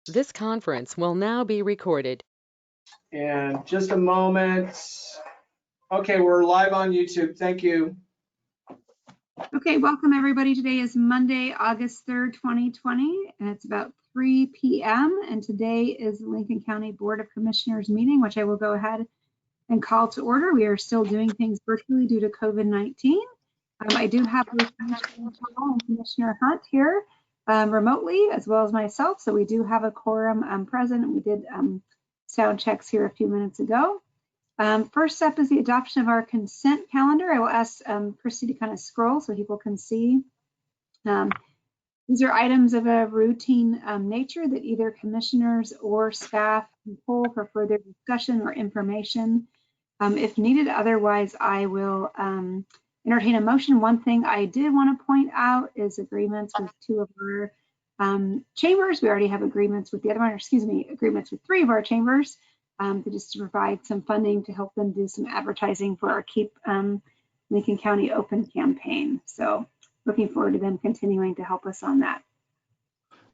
This conference will now be recorded. And just a moment. Okay, we're live on YouTube. Thank you. Okay, welcome everybody. Today is Monday, August 3rd, 2020, and it's about 3 p.m. And today is the Lincoln County Board of Commissioners meeting, which I will go ahead and call to order. We are still doing things virtually due to COVID-19. I do have Commissioner Hall and Commissioner Hunt here remotely, as well as myself. So we do have a quorum present. We did sound checks here a few minutes ago. First up is the adoption of our consent calendar. I will ask Christy to kind of scroll so people can see. These are items of a routine nature that either commissioners or staff can pull for further discussion or information if needed. Otherwise, I will entertain a motion. One thing I did want to point out is agreements with two of our chambers. We already have agreements with the other one, or excuse me, agreements with three of our chambers. Just to provide some funding to help them do some advertising for our Keep Lincoln County Open campaign. So looking forward to them continuing to help us on that.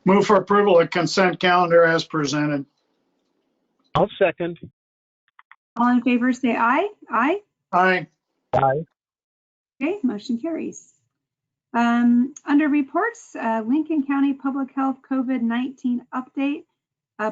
Move for approval of consent calendar as presented. I'll second. All in favor say aye. Aye. Aye. Aye. Okay, motion carries. Under reports, Lincoln County Public Health COVID-19 update.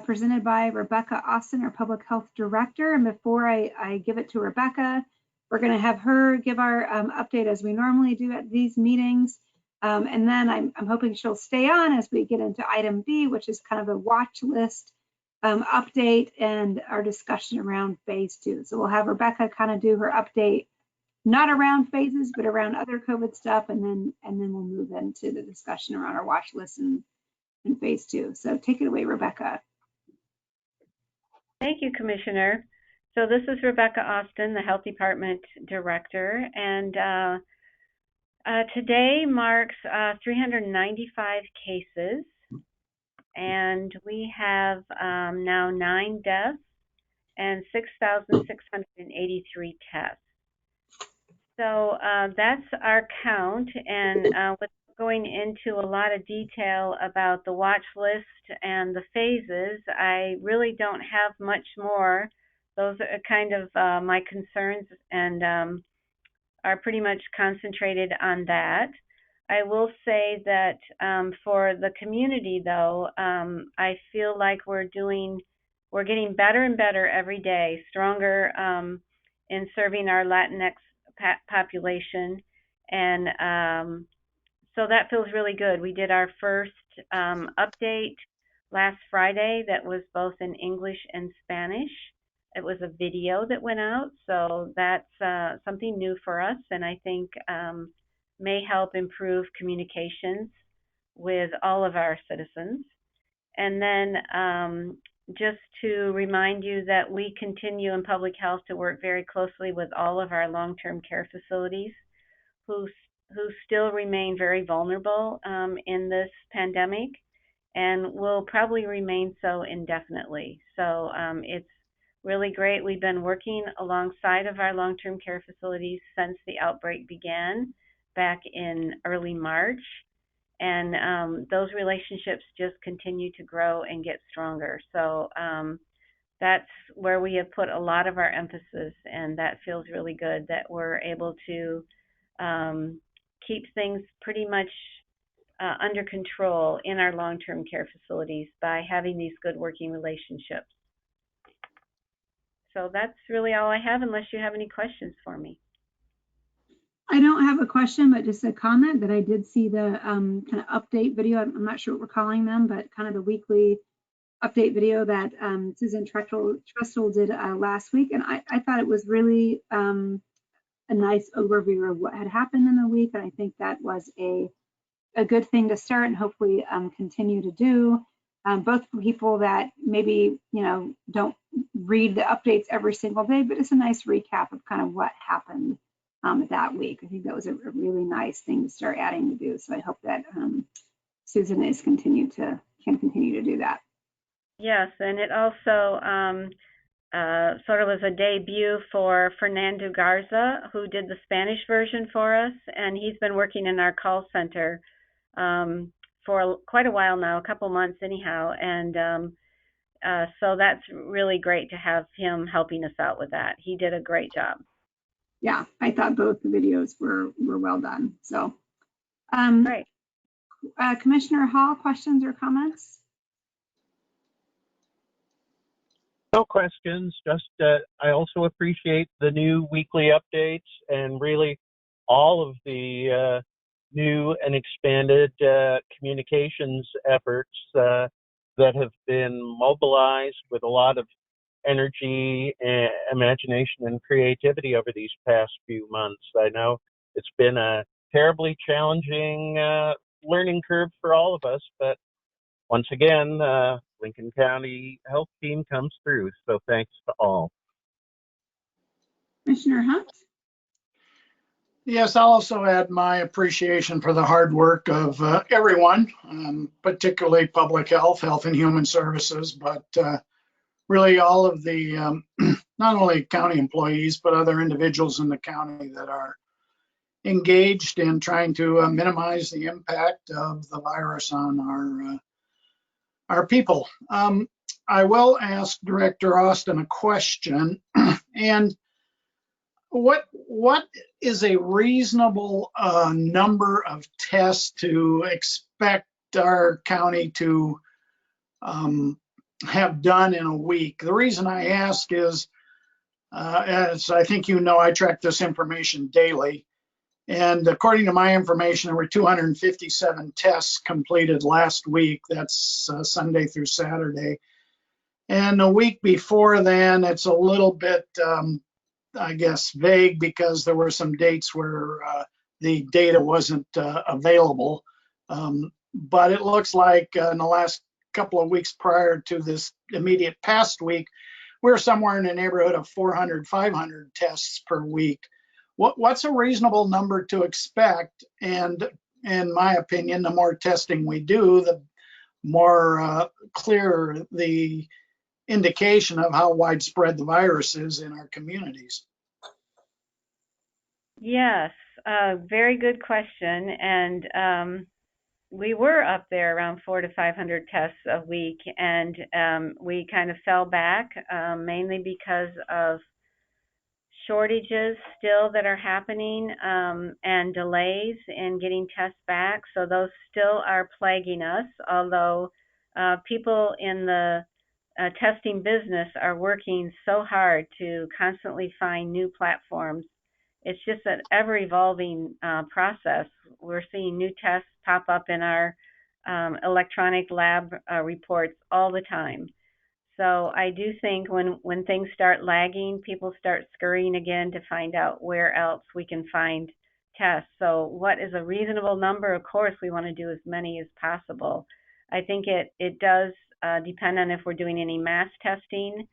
Presented by Rebecca Austin, our Public Health Director. And before I give it to Rebecca, we're going to have her give our update as we normally do at these meetings. And then I'm hoping she'll stay on as we get into item B, which is kind of a watch list update and our discussion around phase 2. So we'll have Rebecca kind of do her update, not around phases, but around other COVID stuff. And then we'll move into the discussion around our watch list and phase 2. So take it away, Rebecca. Thank you, Commissioner. So this is Rebecca Austin, the Health Department Director, and today marks 395 cases, and we have now 9 deaths and 6,683 tests. So that's our count, and with going into a lot of detail about the watch list and the phases, I really don't have much more. Those are kind of my concerns and are pretty much concentrated on that. I will say that for the community, though, I feel like we're getting better and better every day, stronger in serving our Latinx population, and so that feels really good. We did our first update last Friday that was both in English and Spanish. It was a video that went out, so that's something new for us, and I think may help improve communications with all of our citizens. And then just to remind you that we continue in public health to work very closely with all of our long-term care facilities who still remain very vulnerable in this pandemic and will probably remain so indefinitely. So it's really great. We've been working alongside of our long-term care facilities since the outbreak began back in early March. And those relationships just continue to grow and get stronger. So that's where we have put a lot of our emphasis, and that feels really good that we're able to keep things pretty much under control in our long-term care facilities by having these good working relationships. So that's really all I have, unless you have any questions for me. I don't have a question, but just a comment that I did see the kind of update video. I'm not sure what we're calling them, but kind of the weekly update video that Susan Trestle did last week. And I thought it was really a nice overview of what had happened in the week. And I think that was a good thing to start and hopefully continue to do, both for people that maybe, don't read the updates every single day, but it's a nice recap of kind of what happened that week. I think that was a really nice thing to start adding to do. So I hope that Susan can continue to do that. Yes, and it also sort of was a debut for Fernando Garza, who did the Spanish version for us, and he's been working in our call center for quite a while now, a couple months anyhow, and so that's really great to have him helping us out with that. He did a great job. Yeah, I thought both the videos were well done. So, Great. Commissioner Hall, questions or comments? No questions, just I also appreciate the new weekly updates and really all of the new and expanded communications efforts that have been mobilized with a lot of energy, and imagination, and creativity over these past few months. I know it's been a terribly challenging learning curve for all of us, but once again, Lincoln County Health Team comes through, so thanks to all. Commissioner Hunt? Yes, I'll also add my appreciation for the hard work of everyone, particularly public health, health and human services, but really all of the, not only county employees, but other individuals in the county that are engaged in trying to minimize the impact of the virus on our people. I will ask Director Austin a question, and what is a reasonable number of tests to expect our county to have done in a week? The reason I ask is, as I think you know, I track this information daily. And according to my information, there were 257 tests completed last week. That's Sunday through Saturday. And a week before then, it's a little bit, I guess, vague because there were some dates where the data wasn't available. But it looks like in the last couple of weeks prior to this immediate past week, we're somewhere in the neighborhood of 400, 500 tests per week. What's a reasonable number to expect? And in my opinion, the more testing we do, the more clear the indication of how widespread the virus is in our communities. Yes, very good question. And we were up there around 400 to 500 tests a week, and we kind of fell back mainly because of shortages still that are happening and delays in getting tests back. So those still are plaguing us, although people in the testing business are working so hard to constantly find new platforms. It's just an ever-evolving process. We're seeing new tests pop up in our electronic lab reports all the time. So I do think when things start lagging, people start scurrying again to find out where else we can find tests. So what is a reasonable number? Of course, we want to do as many as possible. I think it does depend on if we're doing any mass testing,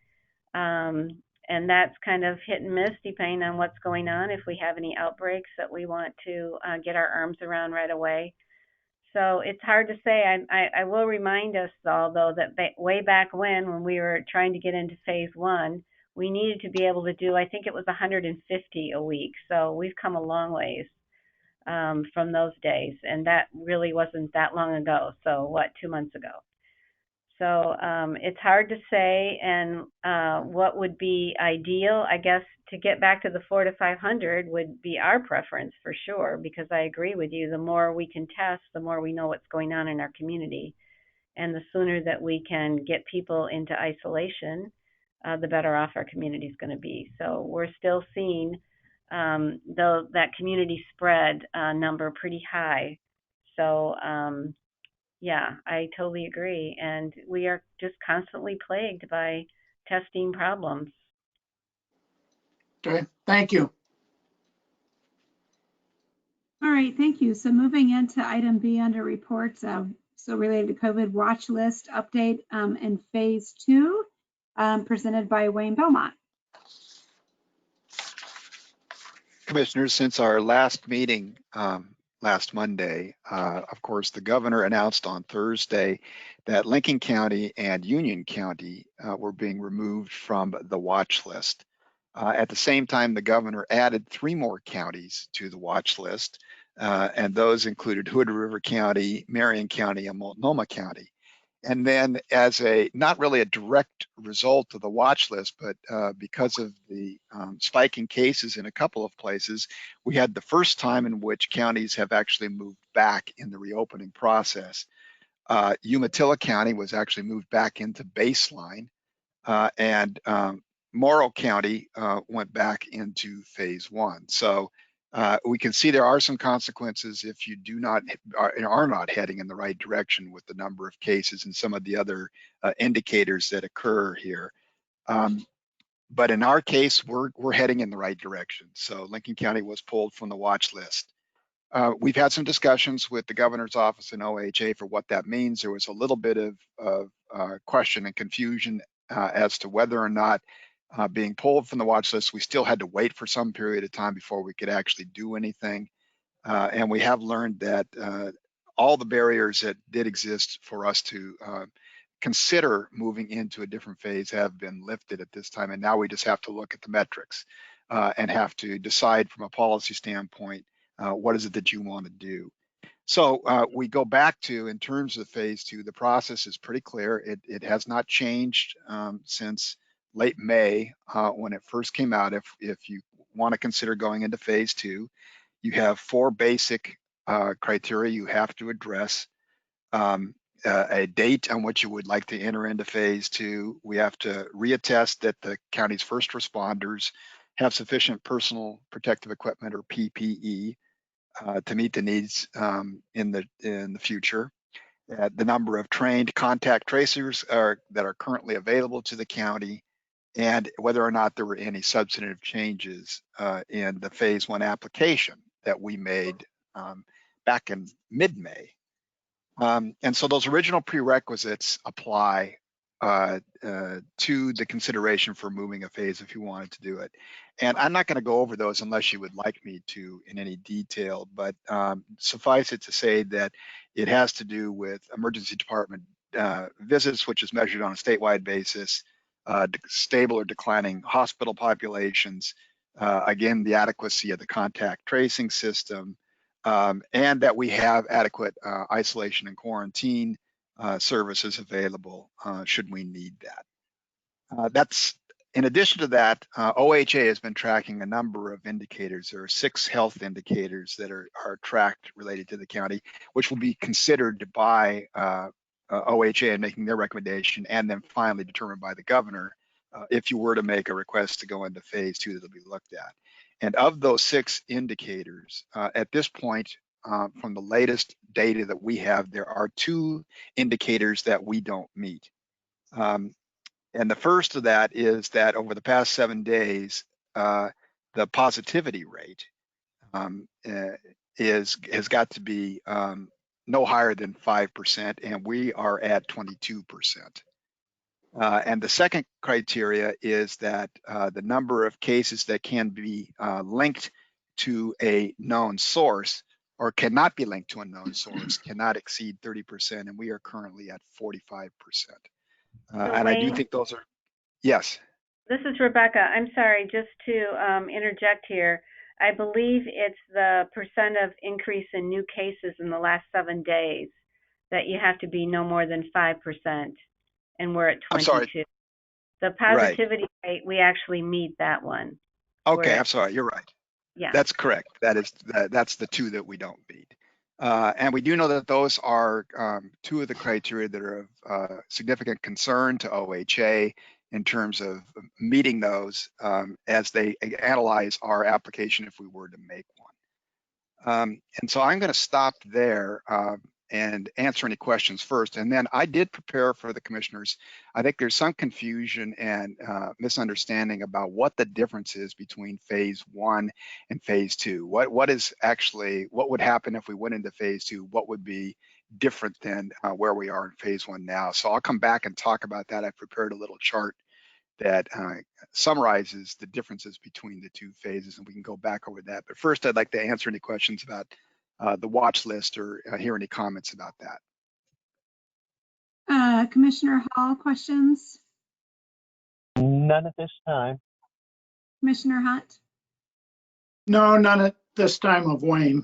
and that's kind of hit and miss depending on what's going on, if we have any outbreaks that we want to get our arms around right away. So it's hard to say. I will remind us all, though, that way back when we were trying to get into phase 1, we needed to be able to do, I think it was 150 a week. So we've come a long ways from those days, and that really wasn't that long ago. So what, 2 months ago? So it's hard to say, and what would be ideal, I guess, to get back to the 400 to 500 would be our preference for sure, because I agree with you. The more we can test, the more we know what's going on in our community. And the sooner that we can get people into isolation, the better off our community is going to be. So we're still seeing that community spread number pretty high. So yeah, I totally agree. And we are just constantly plagued by testing problems. Okay, thank you. All right, thank you. So moving into item B under reports, so related to COVID watch list update in phase 2, presented by Wayne Belmont. Commissioners, since our last meeting last Monday, of course, the governor announced on Thursday that Lincoln County and Union County were being removed from the watch list. At the same time, the governor added 3 more counties to the watch list, And those included Hood River County, Marion County, and Multnomah County. And then as not really a direct result of the watch list, but because of the spike in cases in a couple of places, we had the first time in which counties have actually moved back in the reopening process. Umatilla County was actually moved back into baseline, and Morrow County went back into phase 1. So we can see there are some consequences if you are not heading in the right direction with the number of cases and some of the other indicators that occur here. But in our case, we're heading in the right direction. So Lincoln County was pulled from the watch list. We've had some discussions with the governor's office and OHA for what that means. There was a little bit of question and confusion as to whether or not being pulled from the watch list, we still had to wait for some period of time before we could actually do anything. And we have learned that all the barriers that did exist for us to consider moving into a different phase have been lifted at this time. And now we just have to look at the metrics and have to decide from a policy standpoint, what is it that you want to do? So we go back to, in terms of phase 2, the process is pretty clear. It has not changed since late May when it first came out. If you want to consider going into phase 2, you have 4 basic criteria you have to address. A date on which you would like to enter into phase 2. We have to reattest that the county's first responders have sufficient personal protective equipment, or PPE, to meet the needs in the future. The number of trained contact tracers that are currently available to the county, and whether or not there were any substantive changes in the phase 1 application that we made back in mid-May. And so those original prerequisites apply to the consideration for moving a phase if you wanted to do it. And I'm not going to go over those unless you would like me to in any detail, but suffice it to say that it has to do with emergency department visits, which is measured on a statewide basis, stable or declining hospital populations, again, the adequacy of the contact tracing system, and that we have adequate isolation and quarantine services available should we need that. That's in addition to that, OHA has been tracking a number of indicators. There are 6 health indicators that are tracked related to the county, which will be considered by OHA in making their recommendation, and then finally determined by the governor if you were to make a request to go into phase 2 that'll be looked at. And of those 6 indicators, at this point, from the latest data that we have, there are 2 indicators that we don't meet. And the first of that is that over the past 7 days, the positivity rate has got to be no higher than 5%, and we are at 22%. And the second criteria is that the number of cases that can be linked to a known source, or cannot be linked to a known source, cannot exceed 30%, and we are currently at 45%. And I do think those are, yes. This is Rebecca. I'm sorry, just to interject here. I believe it's the percent of increase in new cases in the last 7 days that you have to be no more than 5%, and we're at 22. I'm sorry. The positivity rate, we actually meet that one. Okay, I'm sorry, you're right. Yeah. That's correct. That's the 2 that we don't meet. And we do know that those are 2 of the criteria that are of significant concern to OHA in terms of meeting those as they analyze our application if we were to make one. And so I'm going to stop there and answer any questions first. And then I did prepare for the commissioners. I think there's some confusion and misunderstanding about what the difference is between phase 1 and phase 2. What would happen if we went into phase 2? What would be different than where we are in phase 1 now? So I'll come back and talk about that. I've prepared a little chart that summarizes the differences between the 2 phases, and we can go back over that. But first, I'd like to answer any questions about the watch list or hear any comments about that. Commissioner Hall, questions? None at this time. Commissioner Hunt? No, none at this time of Wayne.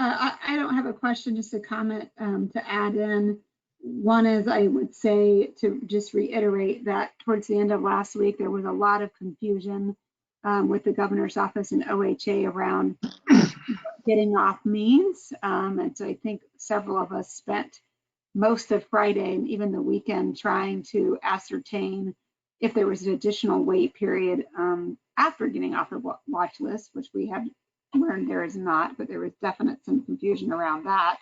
I don't have a question, just a comment to add in. One is, I would say, to just reiterate that towards the end of last week, there was a lot of confusion with the governor's office and OHA around getting off means. And so I think several of us spent most of Friday and even the weekend trying to ascertain if there was an additional wait period after getting off the watch list, which we have learned there is not, but there was definite some confusion around that.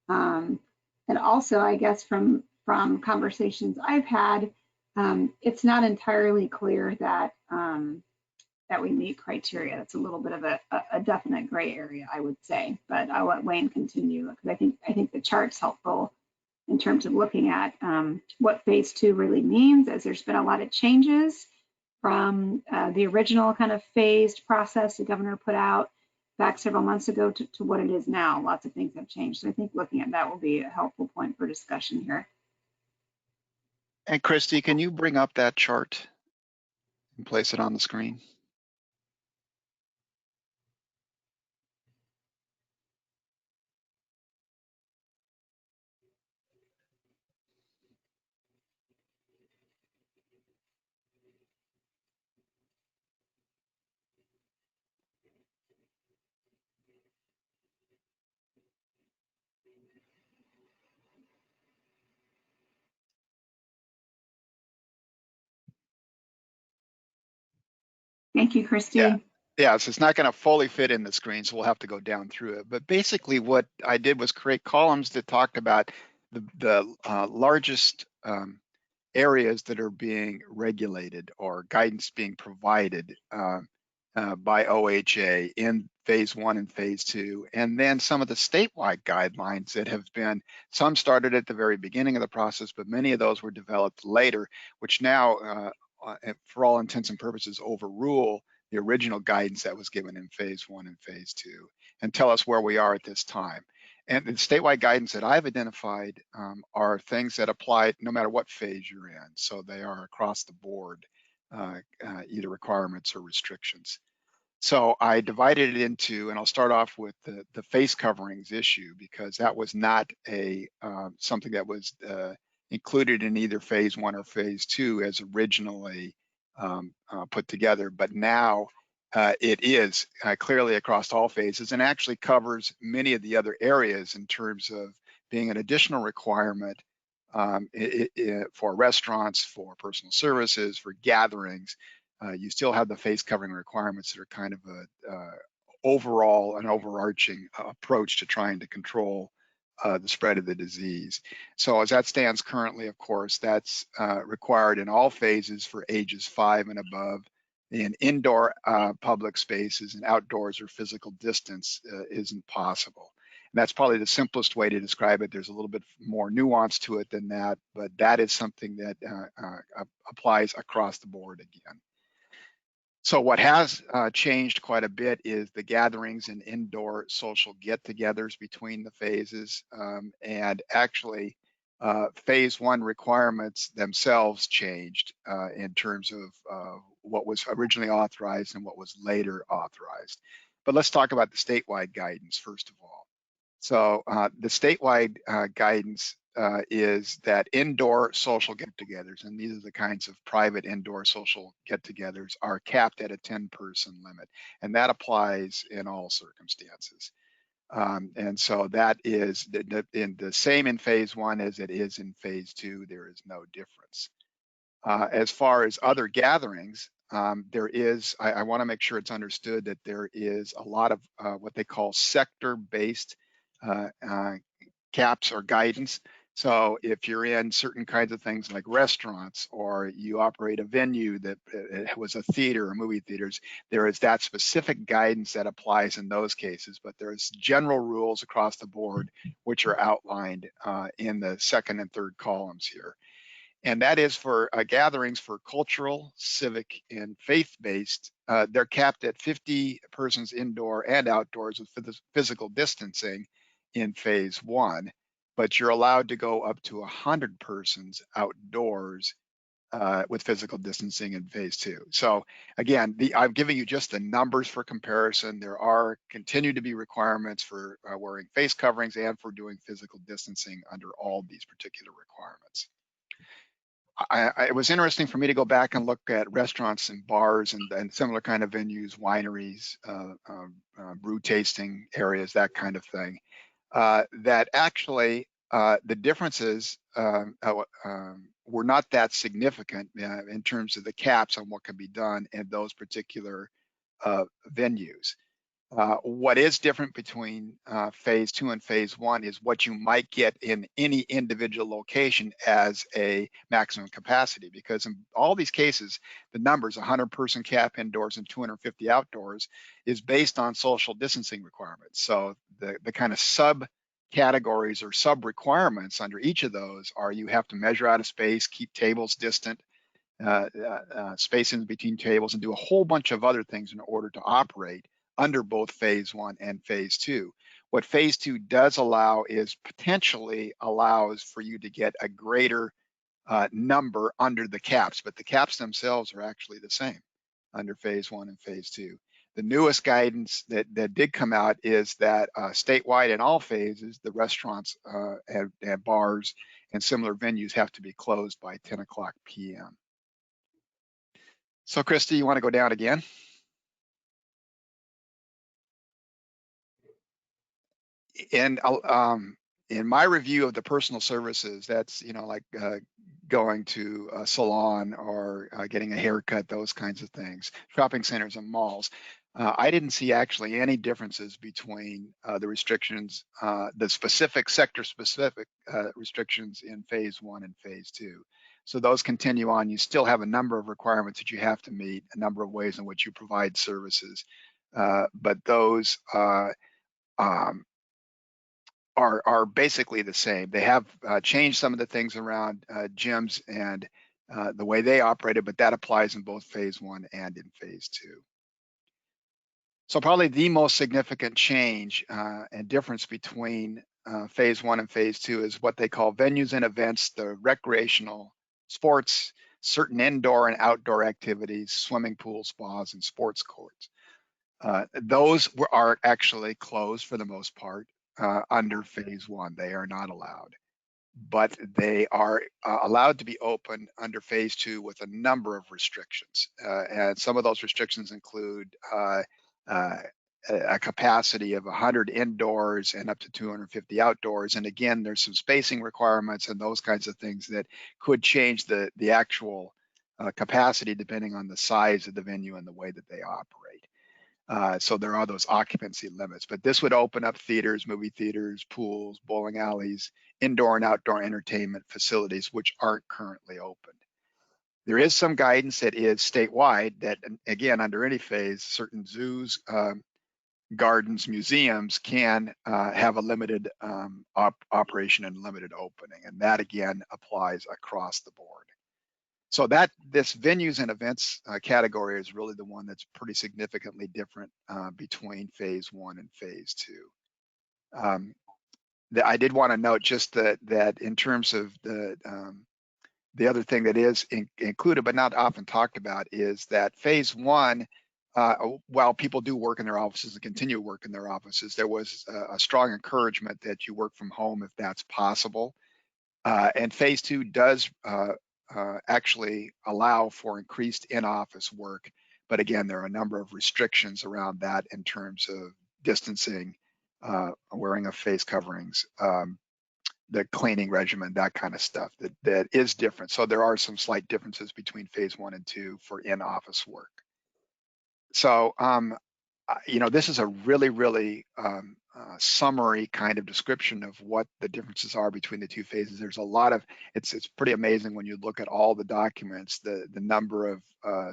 And also, I guess from conversations I've had, it's not entirely clear that that we meet criteria. That's a little bit of a definite gray area, I would say. But I'll let Wayne continue, because I think the chart's helpful in terms of looking at what phase 2 really means, as there's been a lot of changes from the original kind of phased process the governor put out back several months ago to what it is now. Lots of things have changed. So I think looking at that will be a helpful point for discussion here. And Christy, can you bring up that chart and place it on the screen? Thank you, Christy. Yeah, so it's not going to fully fit in the screen, so we'll have to go down through it. But basically what I did was create columns that talked about the largest areas that are being regulated or guidance being provided by OHA in phase 1 and phase 2, and then some of the statewide guidelines that have been, some started at the very beginning of the process, but many of those were developed later, which now, for all intents and purposes, overrule the original guidance that was given in phase 1 and phase 2, and tell us where we are at this time. And the statewide guidance that I've identified are things that apply no matter what phase you're in. So they are across the board, either requirements or restrictions. So I divided it into, and I'll start off with the face coverings issue, because that was not something that was included in either phase 1 or phase 2 as originally put together, but now it is clearly across all phases and actually covers many of the other areas in terms of being an additional requirement for restaurants, for personal services, for gatherings. You still have the face covering requirements that are kind of an overarching approach to trying to control the spread of the disease. So as that stands currently, of course, that's required in all phases for ages 5 and above. In indoor public spaces, and outdoors or physical distance isn't possible. And that's probably the simplest way to describe it. There's a little bit more nuance to it than that, but that is something that applies across the board again. So what has changed quite a bit is the gatherings and indoor social get-togethers between the phases, and actually phase 1 requirements themselves changed in terms of what was originally authorized and what was later authorized. But let's talk about the statewide guidance first of all. So the statewide guidance is that indoor social get-togethers, and these are the kinds of private indoor social get-togethers, are capped at a 10-person limit, and that applies in all circumstances. And so that is the same in phase 1 as it is in phase 2. There is no difference. As far as other gatherings, there is, I want to make sure it's understood that there is a lot of what they call sector-based caps or guidance. So if you're in certain kinds of things like restaurants, or you operate a venue that was a theater or movie theaters, there is that specific guidance that applies in those cases, but there's general rules across the board which are outlined in the second and third columns here. And that is for gatherings for cultural, civic, and faith-based. They're capped at 50 persons indoor and outdoors with physical distancing in phase 1, but you're allowed to go up to 100 persons outdoors with physical distancing in phase 2. So again, I'm giving you just the numbers for comparison. There are continue to be requirements for wearing face coverings and for doing physical distancing under all these particular requirements. It was interesting for me to go back and look at restaurants and bars and similar kind of venues, wineries, brew tasting areas, that kind of thing, that actually the differences were not that significant in terms of the caps on what can be done in those particular venues. What is different between phase 2 and phase 1 is what you might get in any individual location as a maximum capacity, because in all these cases, the numbers 100-person cap indoors and 250 outdoors is based on social distancing requirements. So the kind of subcategories or sub requirements under each of those are you have to measure out a space, keep tables distant, space in between tables, and do a whole bunch of other things in order to operate under both phase 1 and phase 2. What phase 2 does allow is potentially allows for you to get a greater number under the caps, but the caps themselves are actually the same under phase 1 and phase 2. The newest guidance that did come out is that statewide in all phases, the restaurants and bars and similar venues have to be closed by 10 o'clock p.m. So Christy, you want to go down again? And in my review of the personal services, that's, you know, like going to a salon or getting a haircut, those kinds of things, shopping centers and malls, I didn't see actually any differences between the restrictions, the specific sector specific restrictions in phase 1 and phase 2. So those continue on. You still have a number of requirements that you have to meet, a number of ways in which you provide services, but those are basically the same. They have changed some of the things around gyms and the way they operated, but that applies in both phase 1 and in phase 2. So probably the most significant change and difference between phase 1 and phase 2 is what they call venues and events, the recreational sports, certain indoor and outdoor activities, swimming pools, spas, and sports courts. Those are actually closed for the most part. Under phase 1, they are not allowed, but they are allowed to be open under phase 2 with a number of restrictions. And some of those restrictions include a capacity of 100 indoors and up to 250 outdoors. And again, there's some spacing requirements and those kinds of things that could change the actual capacity depending on the size of the venue and the way that they operate. So there are those occupancy limits, but this would open up theaters, movie theaters, pools, bowling alleys, indoor and outdoor entertainment facilities, which aren't currently open. There is some guidance that is statewide that, again, under any phase, certain zoos, gardens, museums can have a limited operation and limited opening, and that again applies across the board. So that this venues and events category is really the one that's pretty significantly different between phase 1 and phase 2. I did want to note just that in terms of the other thing that is included but not often talked about is that phase 1, while people do work in their offices and continue to work in their offices, there was a strong encouragement that you work from home if that's possible. And phase 2 does actually allow for increased in-office work. But again, there are a number of restrictions around that in terms of distancing, wearing of face coverings, the cleaning regimen, that kind of stuff that is different. So there are some slight differences between phase 1 and 2 for in-office work. So, you know, this is a really summary kind of description of what the differences are between the two phases. There's a lot of, it's pretty amazing when you look at all the documents, the number of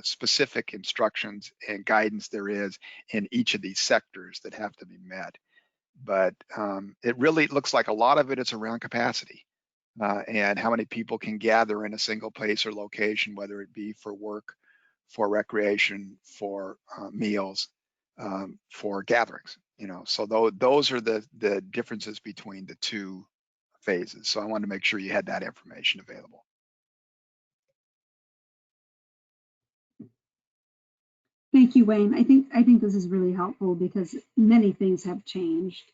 specific instructions and guidance there is in each of these sectors that have to be met. But it really looks like a lot of it is around capacity and how many people can gather in a single place or location, whether it be for work, for recreation, for meals, for gatherings. You know, so those are the differences between the two phases. So I wanted to make sure you had that information available. Thank you, Wayne. I think this is really helpful because many things have changed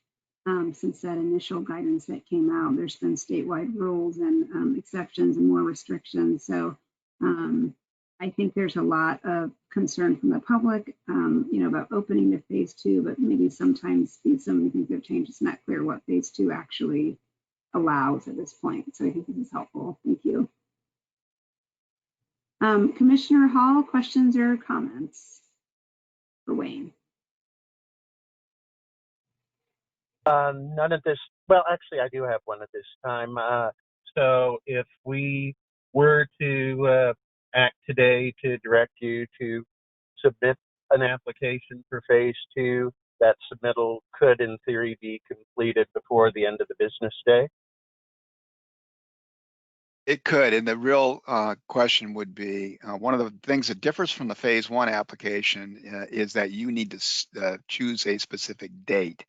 since that initial guidance that came out. There's been statewide rules and exceptions and more restrictions. So I think there's a lot of concern from the public, about opening to phase 2, but maybe sometimes so many things have changed. It's not clear what phase 2 actually allows at this point. So I think this is helpful. Thank you. Commissioner Hall, questions or comments for Wayne? None at this, well, actually, I do have one at this time. So if we were to act today to direct you to submit an application for phase 2, that submittal could, in theory, be completed before the end of the business day? It could, and the real question would be, one of the things that differs from the phase 1 application is that you need to choose a specific date.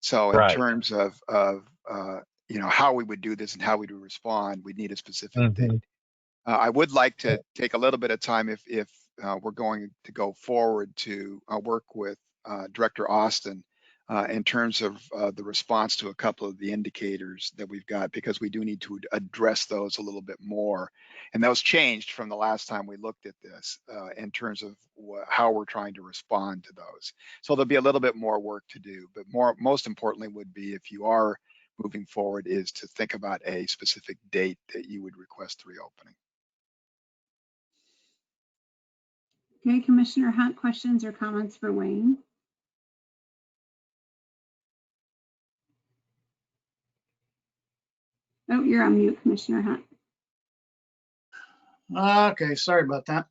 So in Right. terms of how we would do this and how we would respond, we need a specific date. I would like to take a little bit of time if we're going to go forward to work with Director Austin in terms of the response to a couple of the indicators that we've got, because we do need to address those a little bit more. And those changed from the last time we looked at this in terms of how we're trying to respond to those. So there'll be a little bit more work to do, but most importantly would be, if you are moving forward, is to think about a specific date that you would request reopening. Okay, Commissioner Hunt, questions or comments for Wayne? Oh, you're on mute, Commissioner Hunt. Okay, sorry about that.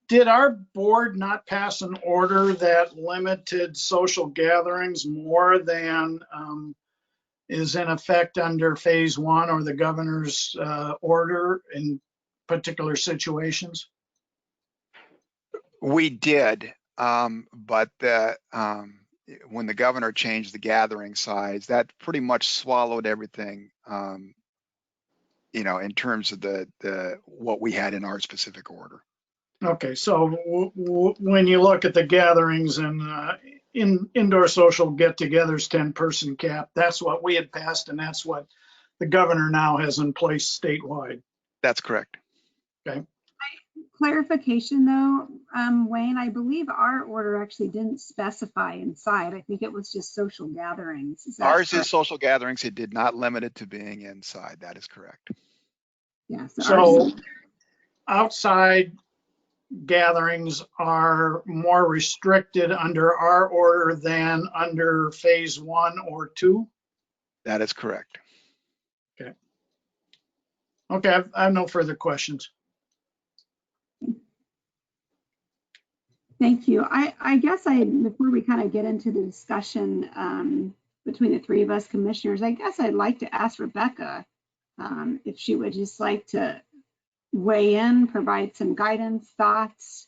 Did our board not pass an order that limited social gatherings more than is in effect under phase 1 or the governor's order in particular situations? We did, but when the governor changed the gathering size, that pretty much swallowed everything, in terms of what we had in our specific order. Okay, so when you look at the gatherings and indoor social get-togethers, 10-person cap, that's what we had passed, and that's what the governor now has in place statewide. That's correct. Okay. Clarification though, Wayne, I believe our order actually didn't specify inside. I think it was just social gatherings. Ours correct? Is social gatherings. It did not limit it to being inside. That is correct. Yeah. So outside gatherings are more restricted under our order than under phase 1 or 2? That is correct. Okay. Okay, I have no further questions. Thank you. I guess before we kind of get into the discussion between the three of us commissioners, I guess I'd like to ask Rebecca if she would just like to weigh in, provide some guidance, thoughts,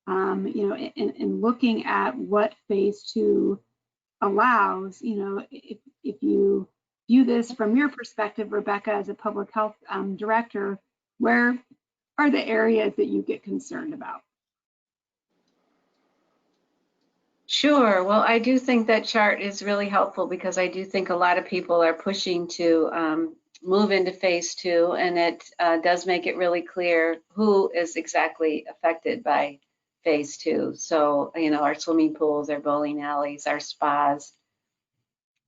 in looking at what phase 2 allows. If you view this from your perspective, Rebecca, as a public health director, where are the areas that you get concerned about? Sure. Well, I do think that chart is really helpful because I do think a lot of people are pushing to move into phase 2, and it does make it really clear who is exactly affected by phase 2. So, our swimming pools, our bowling alleys, our spas.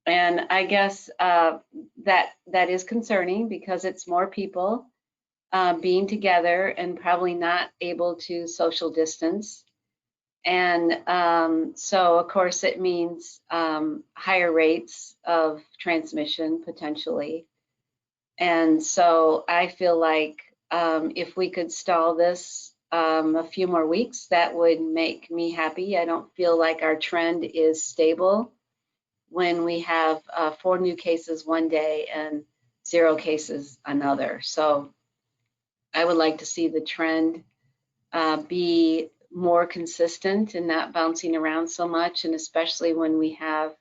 And I guess that is concerning because it's more people being together and probably not able to social distance. And so, of course, it means higher rates of transmission potentially. And so I feel like if we could stall this a few more weeks, that would make me happy. I don't feel like our trend is stable when we have 4 new cases one day and 0 cases another. So I would like to see the trend be more consistent and not bouncing around so much, and especially when we have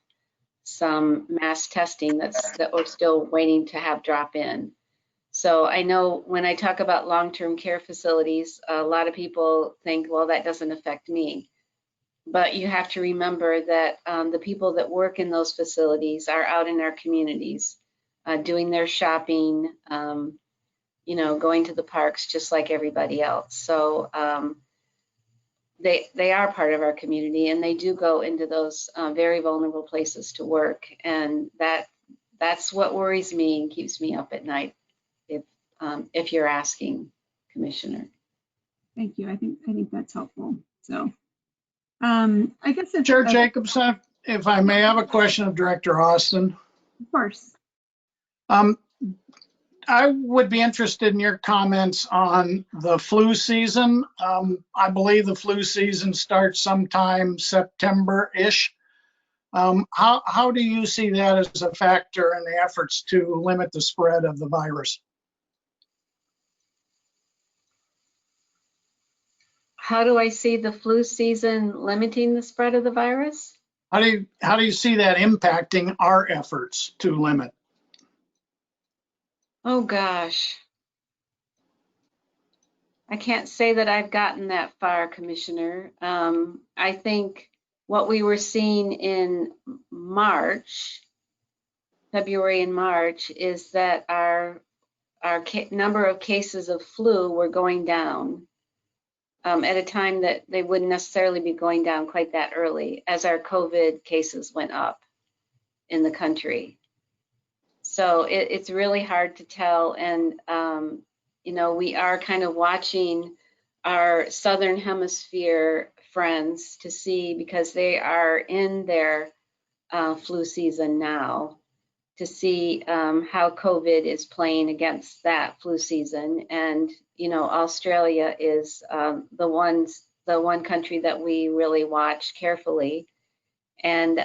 some mass testing that we're still waiting to have drop in. So I know when I talk about long-term care facilities, a lot of people think, well, that doesn't affect me. But you have to remember that the people that work in those facilities are out in our communities, doing their shopping, going to the parks just like everybody else. So they are part of our community, and they do go into those very vulnerable places to work. And that's what worries me and keeps me up at night, if you're asking, Commissioner. Thank you. I think that's helpful. So I guess it's Chair Jacobson, if I may have a question of Director Austin. of course. I would be interested in your comments on the flu season. I believe the flu season starts sometime September-ish. How do you see that as a factor in the efforts to limit the spread of the virus? How do I see the flu season limiting the spread of the virus? How do you see that impacting our efforts to limit? Oh gosh. I can't say that I've gotten that far, Commissioner. I think what we were seeing in February and March, is that our number of cases of flu were going down at a time that they wouldn't necessarily be going down quite that early, as our COVID cases went up in the country. So it's really hard to tell. And, we are kind of watching our Southern Hemisphere friends to see, because they are in their flu season now, to see how COVID is playing against that flu season. And, Australia is the one country that we really watch carefully. And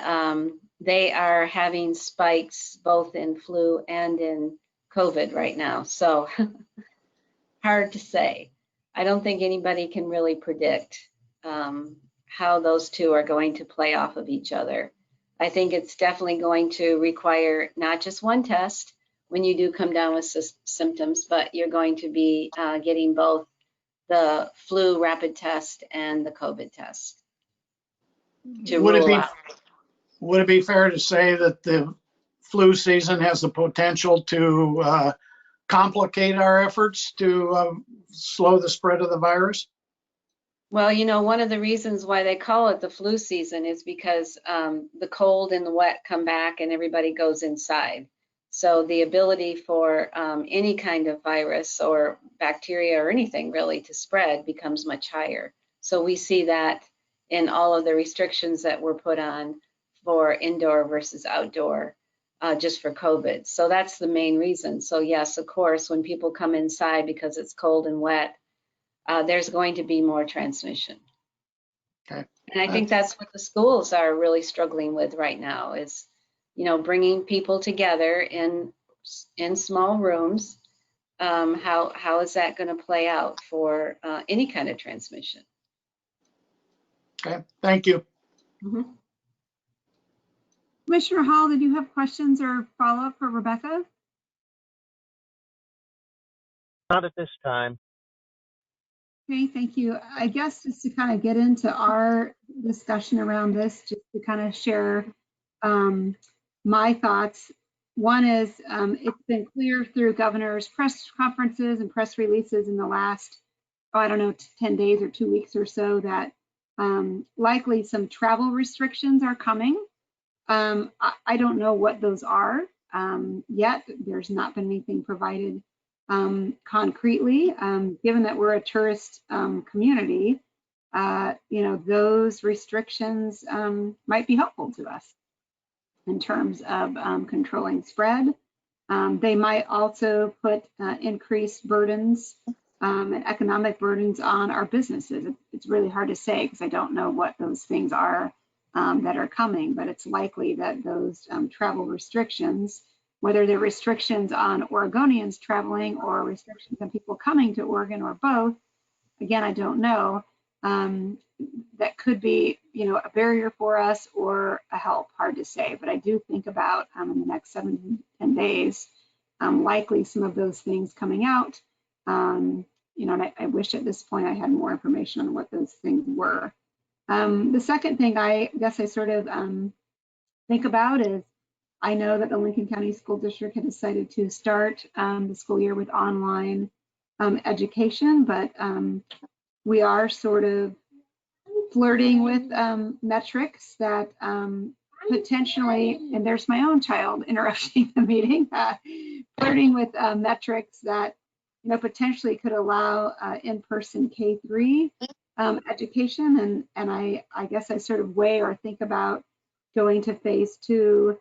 they are having spikes both in flu and in COVID right now. So hard to say. I don't think anybody can really predict how those two are going to play off of each other. I think it's definitely going to require not just one test when you do come down with symptoms, but you're going to be getting both the flu rapid test and the COVID test to rule out. Would it be fair to say that the flu season has the potential to complicate our efforts to slow the spread of the virus? Well, one of the reasons why they call it the flu season is because the cold and the wet come back and everybody goes inside. So the ability for any kind of virus or bacteria or anything really to spread becomes much higher. So we see that in all of the restrictions that were put on for indoor versus outdoor, just for COVID. So that's the main reason. So yes, of course, when people come inside because it's cold and wet, there's going to be more transmission. Okay. And I think that's what the schools are really struggling with right now, is, bringing people together in small rooms. How is that going to play out for any kind of transmission? Okay, thank you. Mm-hmm. Commissioner Hall, did you have questions or follow-up for Rebecca? Not at this time. Okay, thank you. I guess just to kind of get into our discussion around this, just to kind of share my thoughts. One is it's been clear through governor's press conferences and press releases in the last, 10 days or 2 weeks or so, that likely some travel restrictions are coming. I don't know what those are yet. There's not been anything provided concretely. Given that we're a tourist community, those restrictions might be helpful to us in terms of controlling spread. They might also put increased burdens and economic burdens on our businesses. It's really hard to say because I don't know what those things are that are coming, but it's likely that those travel restrictions, whether they're restrictions on Oregonians traveling or restrictions on people coming to Oregon or both, again, I don't know, that could be, a barrier for us or a help, hard to say. But I do think about in the next 7 to 10 days, likely some of those things coming out. You know, and I wish at this point I had more information on what those things were. The second thing I guess I sort of think about is I know that the Lincoln County School District had decided to start the school year with online education, but we are sort of flirting with metrics that potentially, and there's my own child interrupting the meeting, flirting with metrics that, you know, potentially could allow in-person K-3 education. And I guess I sort of weigh or think about going to phase 2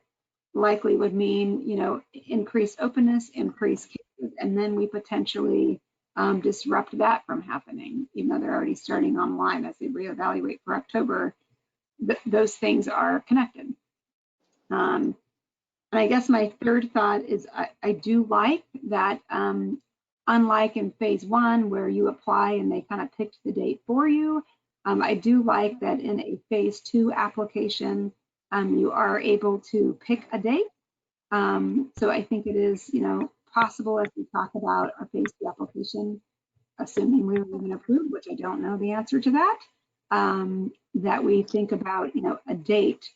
likely would mean, you know, increased openness, increased cases, and then we potentially disrupt that from happening, even though they're already starting online as they reevaluate for October. Those things are connected. And I guess my third thought is I do like that, unlike in phase 1 where you apply and they kind of picked the date for you, I do like that in a phase 2 application, you are able to pick a date. So I think it is, you know, possible as we talk about our phase 2 application, assuming we were even approved, which I don't know the answer to that, that we think about, you know, a date,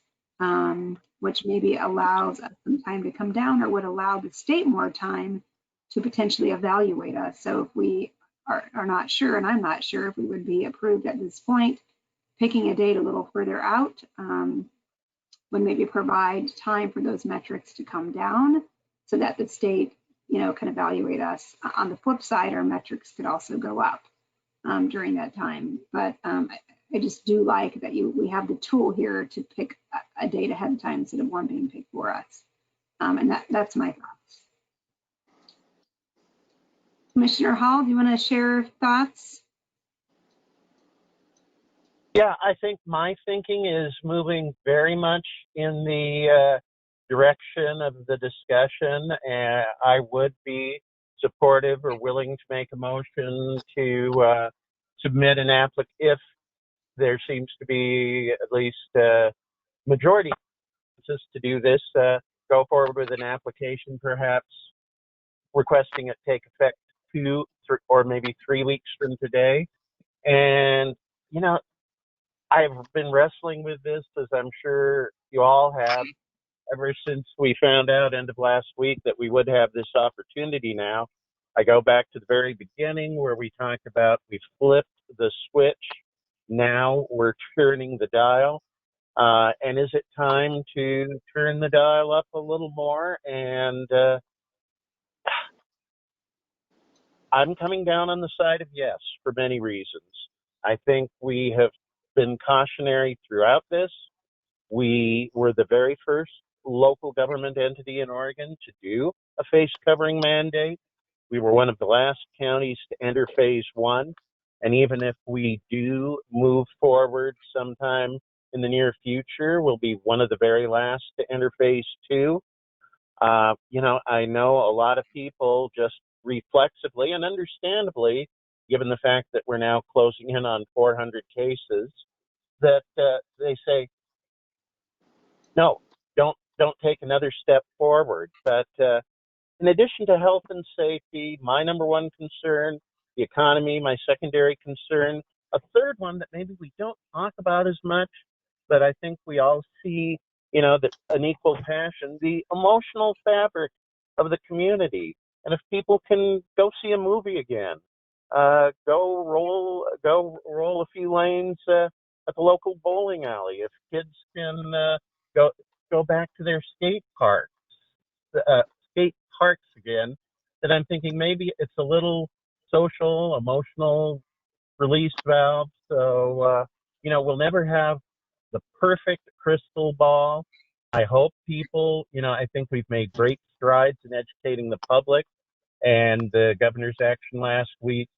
which maybe allows us some time to come down or would allow the state more time to potentially evaluate us. So if we are not sure, and I'm not sure if we would be approved at this point, picking a date a little further out would maybe provide time for those metrics to come down so that the state, you know, can evaluate us. On the flip side, our metrics could also go up during that time. But I just do like that we have the tool here to pick a date ahead of time instead of one being picked for us. And that's my thoughts. Commissioner Hall, do you want to share thoughts? Yeah, I think my thinking is moving very much in the direction of the discussion, and I would be supportive or willing to make a motion to submit an application if there seems to be at least a majority to do this, go forward with an application, perhaps requesting it take effect 2 or maybe 3 weeks from today. And, you know, I've been wrestling with this, as I'm sure you all have, ever since we found out end of last week that we would have this opportunity now. I go back to the very beginning where we talked about we flipped the switch. Now we're turning the dial. And is it time to turn the dial up a little more? And I'm coming down on the side of yes for many reasons. I think we have been cautionary throughout this. We were the very first local government entity in Oregon to do a face covering mandate. We were one of the last counties to enter phase 1. And even if we do move forward sometime in the near future, we'll be one of the very last to enter phase 2. You know, I know a lot of people just reflexively and understandably, given the fact that we're now closing in on 400 cases, that they say, no, don't take another step forward. But in addition to health and safety, my number one concern, the economy, my secondary concern, a third one that maybe we don't talk about as much, but I think we all see, you know, that an equal passion, the emotional fabric of the community. And if people can go see a movie again, go roll a few lanes at the local bowling alley. If kids can go back to their skate parks again, then I'm thinking maybe it's a little social, emotional release valve. So you know, we'll never have the perfect crystal ball. I hope people, you know, I think we've made great strides in educating the public, and the governor's action last week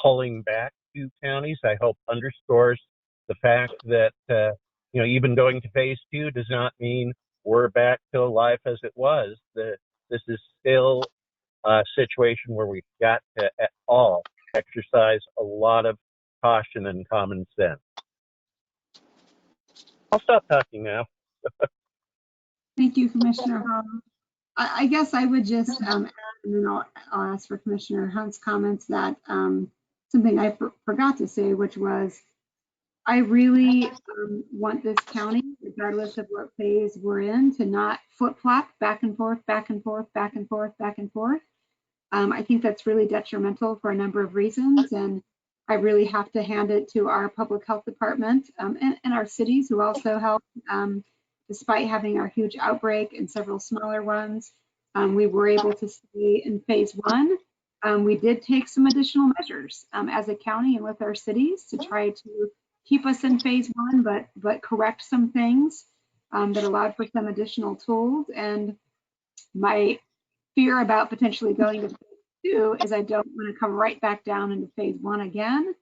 pulling back 2 counties, I hope underscores the fact that, you know, even going to phase 2 does not mean we're back to life as it was. This is still a situation where we've got to all exercise a lot of caution and common sense. I'll stop talking now. Thank you, Commissioner Hall. I guess I would just add, and then I'll ask for Commissioner Hunt's comments, that something I forgot to say, which was I really want this county, regardless of what phase we're in, to not flip-flop back and forth, back and forth, back and forth, back and forth. I think that's really detrimental for a number of reasons, and I really have to hand it to our public health department and our cities, who also help. Despite having our huge outbreak and several smaller ones, we were able to stay in phase 1. We did take some additional measures as a county and with our cities to try to keep us in phase 1, but correct some things that allowed for some additional tools. And my fear about potentially going to phase 2 is I don't want to come right back down into phase 1 again.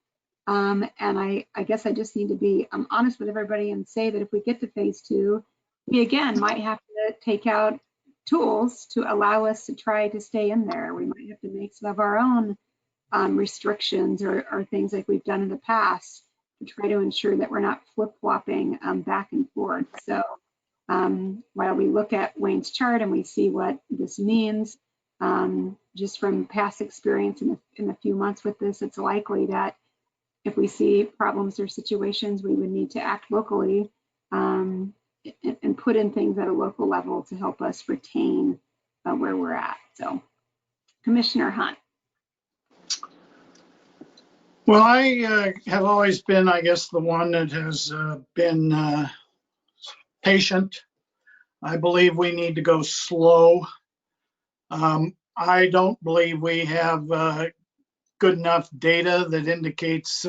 And I guess I just need to be honest with everybody and say that if we get to phase 2, we again might have to take out tools to allow us to try to stay in there. We might have to make some of our own restrictions or things like we've done in the past to try to ensure that we're not flip-flopping back and forth. So while we look at Wayne's chart and we see what this means, just from past experience in the few months with this, it's likely that if we see problems or situations, we would need to act locally and put in things at a local level to help us retain where we're at. So, Commissioner Hunt. Well, I have always been, I guess, the one that has been patient. I believe we need to go slow. I don't believe we have good enough data that indicates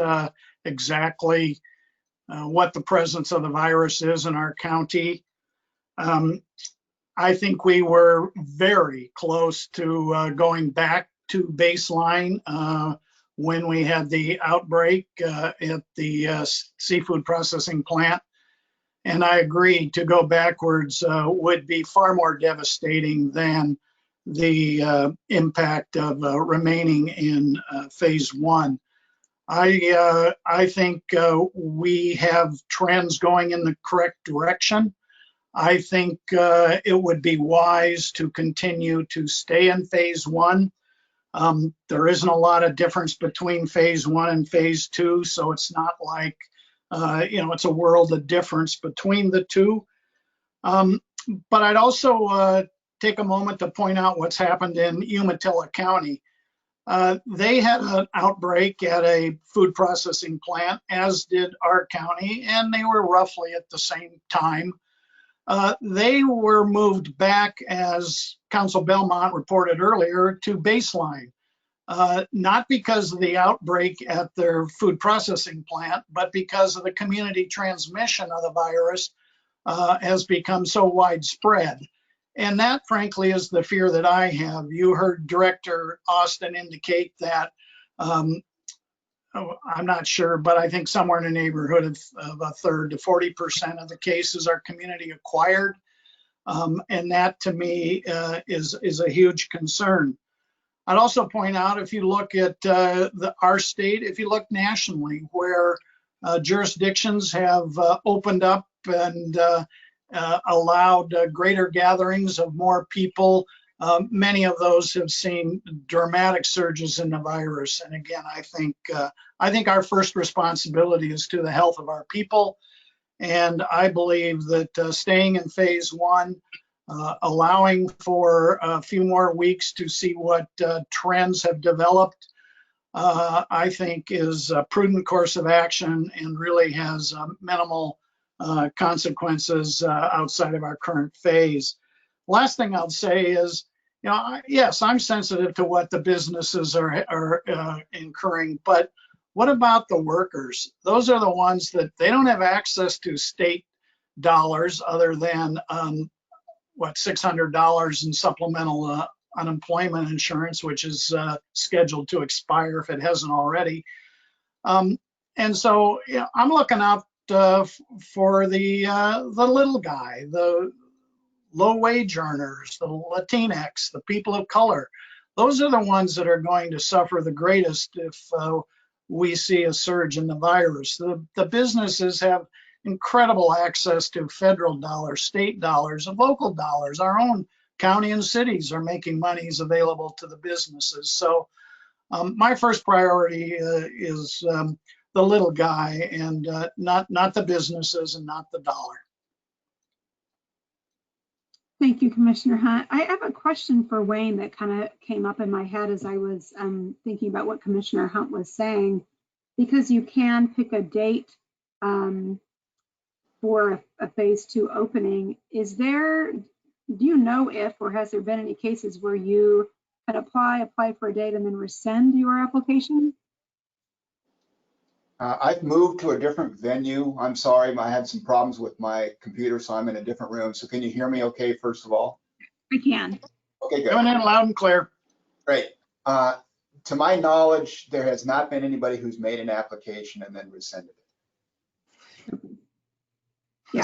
exactly what the presence of the virus is in our county. I think we were very close to going back to baseline when we had the outbreak at the seafood processing plant. And I agree, to go backwards would be far more devastating than the impact of remaining in phase 1. I think we have trends going in the correct direction. I think it would be wise to continue to stay in phase 1. There isn't a lot of difference between phase 1 and phase 2, so it's not like, it's a world of difference between the two. But I'd also take a moment to point out what's happened in Umatilla County. They had an outbreak at a food processing plant, as did our county, and they were roughly at the same time. They were moved back, as Council Belmont reported earlier, to baseline, not because of the outbreak at their food processing plant, but because of the community transmission of the virus has become so widespread. And that, frankly, is the fear that I have. You heard Director Austin indicate that, I'm not sure, but I think somewhere in the neighborhood of a third to 40% of the cases are community acquired. And that, to me, is a huge concern. I'd also point out, if you look at our state, if you look nationally, where jurisdictions have opened up and allowed greater gatherings of more people, many of those have seen dramatic surges in the virus. And again, I think our first responsibility is to the health of our people. And I believe that staying in phase 1, allowing for a few more weeks to see what trends have developed, I think is a prudent course of action and really has minimal consequences outside of our current phase. Last thing I'll say is, yes, I'm sensitive to what the businesses are incurring, but what about the workers? Those are the ones that they don't have access to state dollars other than $600 in supplemental unemployment insurance, which is scheduled to expire if it hasn't already. And so I'm looking out for the little guy, the low wage earners, the Latinx, the people of color. Those are the ones that are going to suffer the greatest if we see a surge in the virus. The businesses have incredible access to federal dollars, state dollars, and local dollars, our own county and cities are making monies available to the businesses. So my first priority is the little guy, and not the businesses and not the dollar. Thank you, Commissioner Hunt. I have a question for Wayne that kind of came up in my head as I was thinking about what Commissioner Hunt was saying, because you can pick a date for a phase 2 opening. Do you know if, or has there been any cases where you can apply for a date and then rescind your application? I've moved to a different venue. I'm sorry, I had some problems with my computer, so I'm in a different room. So can you hear me okay, first of all? I can. Okay, good. Coming in loud and clear. Great. To my knowledge, there has not been anybody who's made an application and then rescinded it. Yeah,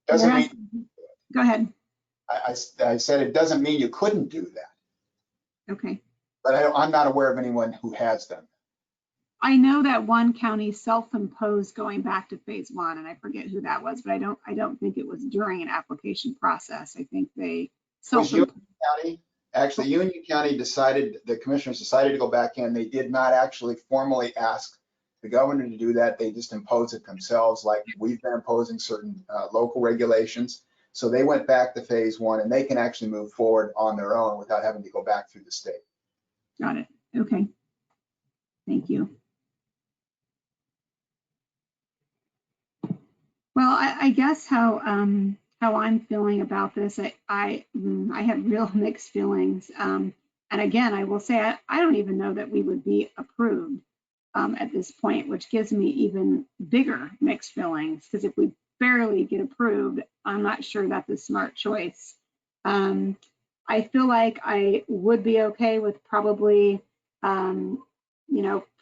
Doesn't mean, go ahead. I said it doesn't mean you couldn't do that. Okay. But I'm not aware of anyone who has done. I know that one county self-imposed going back to phase 1, and I forget who that was, but I don't think it was during an application process. I think they Union County. Actually, Union County the commissioners decided to go back in. They did not actually formally ask the governor to do that. They just imposed it themselves, like we've been imposing certain local regulations. So they went back to phase 1, and they can actually move forward on their own without having to go back through the state. Got it. Okay. Thank you. Well, I guess how I'm feeling about this, I have real mixed feelings. And again, I will say I don't even know that we would be approved at this point, which gives me even bigger mixed feelings, because if we barely get approved, I'm not sure that's a smart choice. I feel like I would be okay with probably,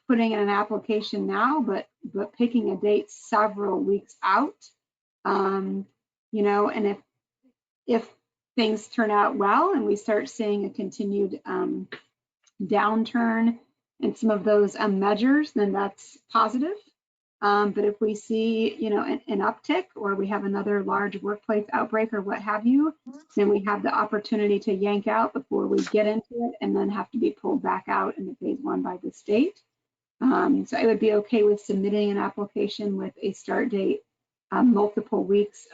putting in an application now, but picking a date several weeks out, and if things turn out well and we start seeing a continued downturn in some of those measures, then that's positive. But if we see, an uptick, or we have another large workplace outbreak or what have you, then we have the opportunity to yank out before we get into it and then have to be pulled back out into phase 1 by the state. So I would be okay with submitting an application with a start date multiple weeks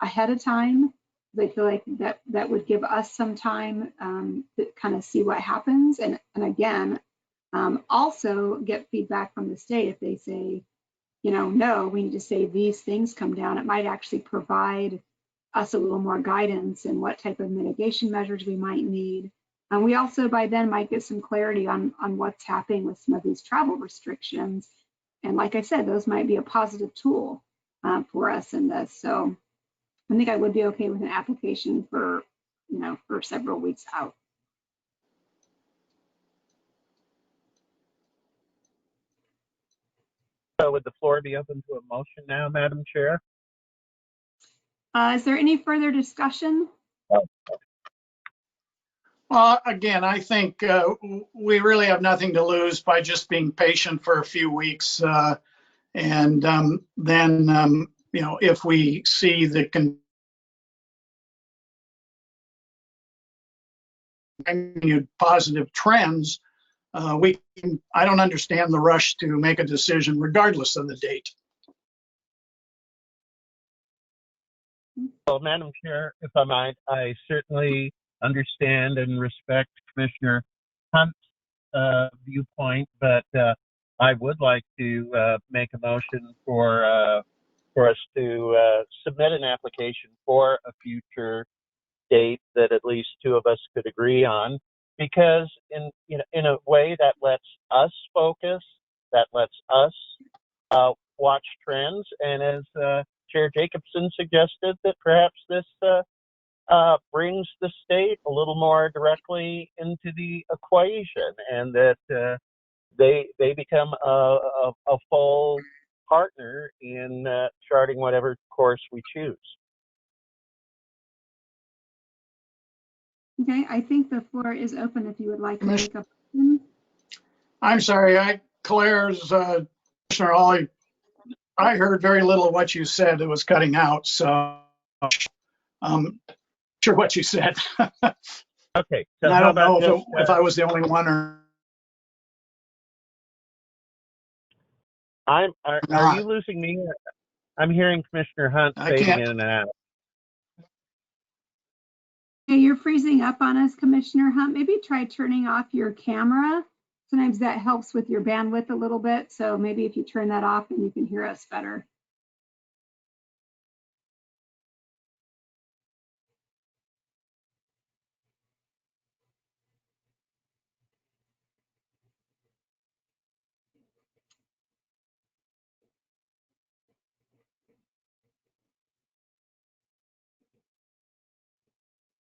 ahead of time. I feel like that would give us some time to kind of see what happens. And again, also get feedback from the state. If they say, no, we need to say these things come down, it might actually provide us a little more guidance in what type of mitigation measures we might need. And we also by then might get some clarity on what's happening with some of these travel restrictions. And like I said, those might be a positive tool for us in this. So I think I would be okay with an application for several weeks out. So would the floor be open to a motion now, Madam Chair? Is there any further discussion? Well, again, I think we really have nothing to lose by just being patient for a few weeks. And then, if we see the continued positive trends, I don't understand the rush to make a decision regardless of the date. Well, Madam Chair, if I might, I certainly understand and respect Commissioner Hunt's viewpoint, but I would like to make a motion for us to submit an application for a future date that at least 2 of us could agree on, because in a way that lets us focus, that lets us watch trends, and as Chair Jacobson suggested, that perhaps this brings the state a little more directly into the equation, and that they become a full partner in charting whatever course we choose. Okay, I think the floor is open if you would like to make a motion. I'm sorry, Claire's Commissioner Hawley, I heard very little of what you said. It was cutting out. So sure what you said. Okay, so And I how don't know about if I was the only one or are not. you losing me? I'm hearing Commissioner Hunt I fading can't. in and out. Hey, you're freezing up on us, Commissioner Hunt. Maybe try turning off your camera. Sometimes that helps with your bandwidth a little bit. So maybe if you turn that off, then you can hear us better.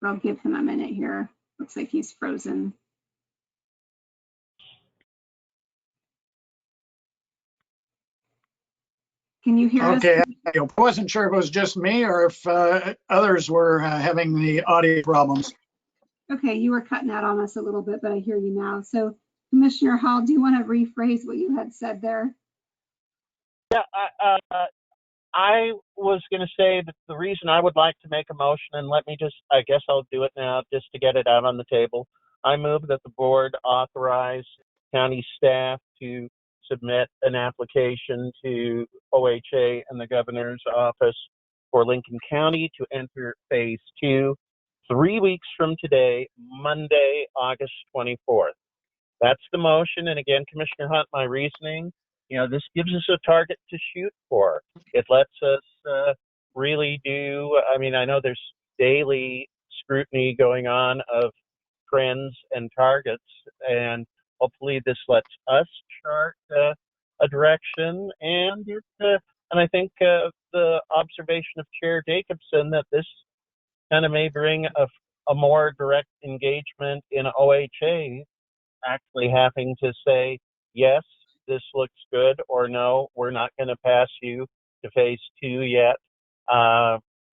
I'll give him a minute here. Looks like he's frozen. Can you hear us? Okay, I wasn't sure if it was just me or if others were having the audio problems. Okay, you were cutting out on us a little bit, but I hear you now. So Commissioner Hall, do you want to rephrase what you had said there? Yeah, I was going to say that the reason I would like to make a motion, and I guess I'll do it now just to get it out on the table. I move that the board authorize county staff to submit an application to OHA and the governor's office for Lincoln County to enter phase 2, 3 weeks from today, Monday, August 24th. That's the motion. And again, Commissioner Hunt, my reasoning, this gives us a target to shoot for. It lets us really do, I know there's daily scrutiny going on of trends and targets, and hopefully this lets us chart a direction. And I think the observation of Chair Jacobson that this kind of may bring a more direct engagement in OHA actually having to say, yes, this looks good, or no, we're not going to pass you to phase 2 yet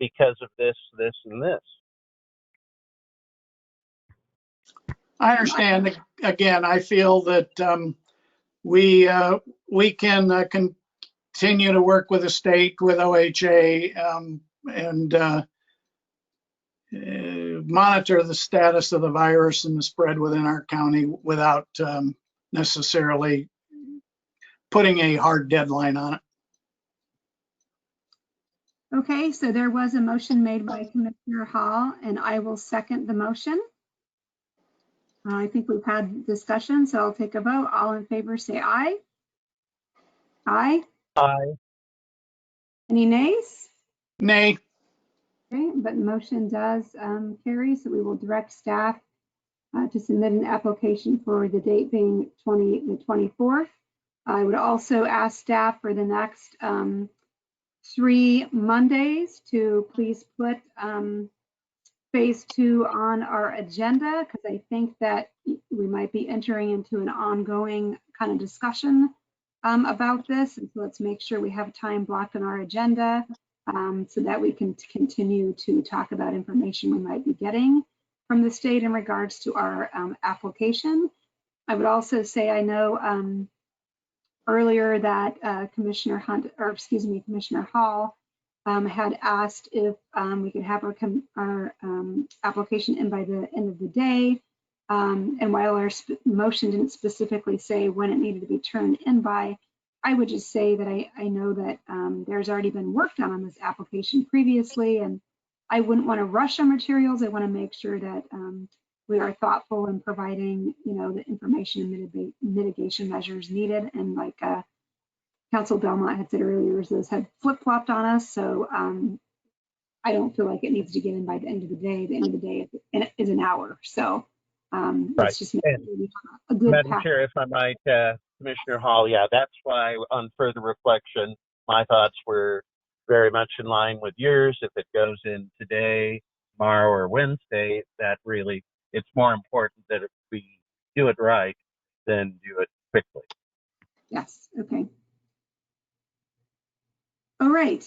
because of this, this, and this. I understand. Again, I feel that we can continue to work with the state, with OHA, and monitor the status of the virus and the spread within our county without necessarily putting a hard deadline on it. Okay, so there was a motion made by Commissioner Hall, and I will second the motion. I think we've had discussion, so I'll take a vote. All in favor, say aye. Aye. Aye. Any nays? Nay. Okay, but the motion does carry, so we will direct staff to submit an application for the date being the 24th. I would also ask staff for the next 3 Mondays to please put phase 2 on our agenda, because I think that we might be entering into an ongoing kind of discussion about this. And so let's make sure we have time blocked on our agenda so that we can continue to talk about information we might be getting from the state in regards to our application. I would also say, I know earlier that Commissioner Hall had asked if we could have our application in by the end of the day. And while our motion didn't specifically say when it needed to be turned in by, I would just say that I know that there's already been work done on this application previously, and I wouldn't want to rush our materials. I want to make sure that we are thoughtful in providing, the information and mitigation measures needed. And like Council Belmont had said earlier, those had flip-flopped on us. So I don't feel like it needs to get in by the end of the day. The end of the day is an hour. So let's just make a good Madam path. Chair, if I might, Commissioner Hall, yeah, that's why on further reflection, my thoughts were very much in line with yours. If it goes in today, tomorrow, or Wednesday, that really, it's more important that if we do it right than do it quickly. Yes, okay. All right,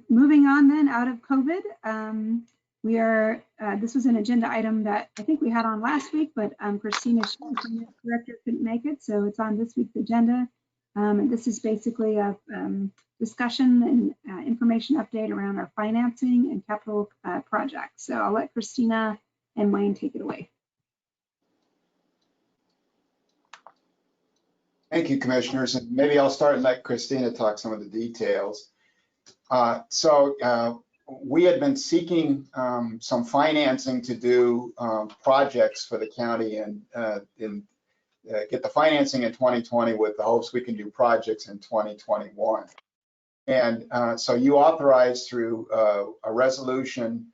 moving on then out of COVID. We are, this was an agenda item that I think we had on last week, but Christina, director, couldn't make it, so it's on this week's agenda. This is basically a discussion and information update around our financing and capital projects. So I'll let Christina and Wayne take it away. Thank you, commissioners. And maybe I'll start and let Christina talk some of the details. We had been seeking some financing to do projects for the county and get the financing in 2020 with the hopes we can do projects in 2021. And so you authorized through a resolution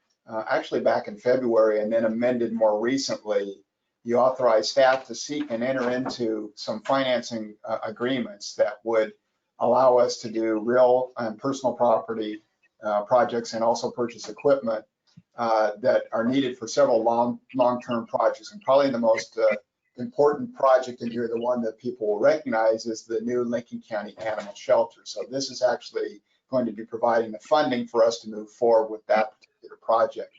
actually back in February and then amended more recently. You authorized staff to seek and enter into some financing agreements that would allow us to do real and personal property projects and also purchase equipment that are needed for several long-term projects. And probably the most important project in here, the one that people will recognize, is the new Lincoln County Animal Shelter. So this is actually going to be providing the funding for us to move forward with that particular project.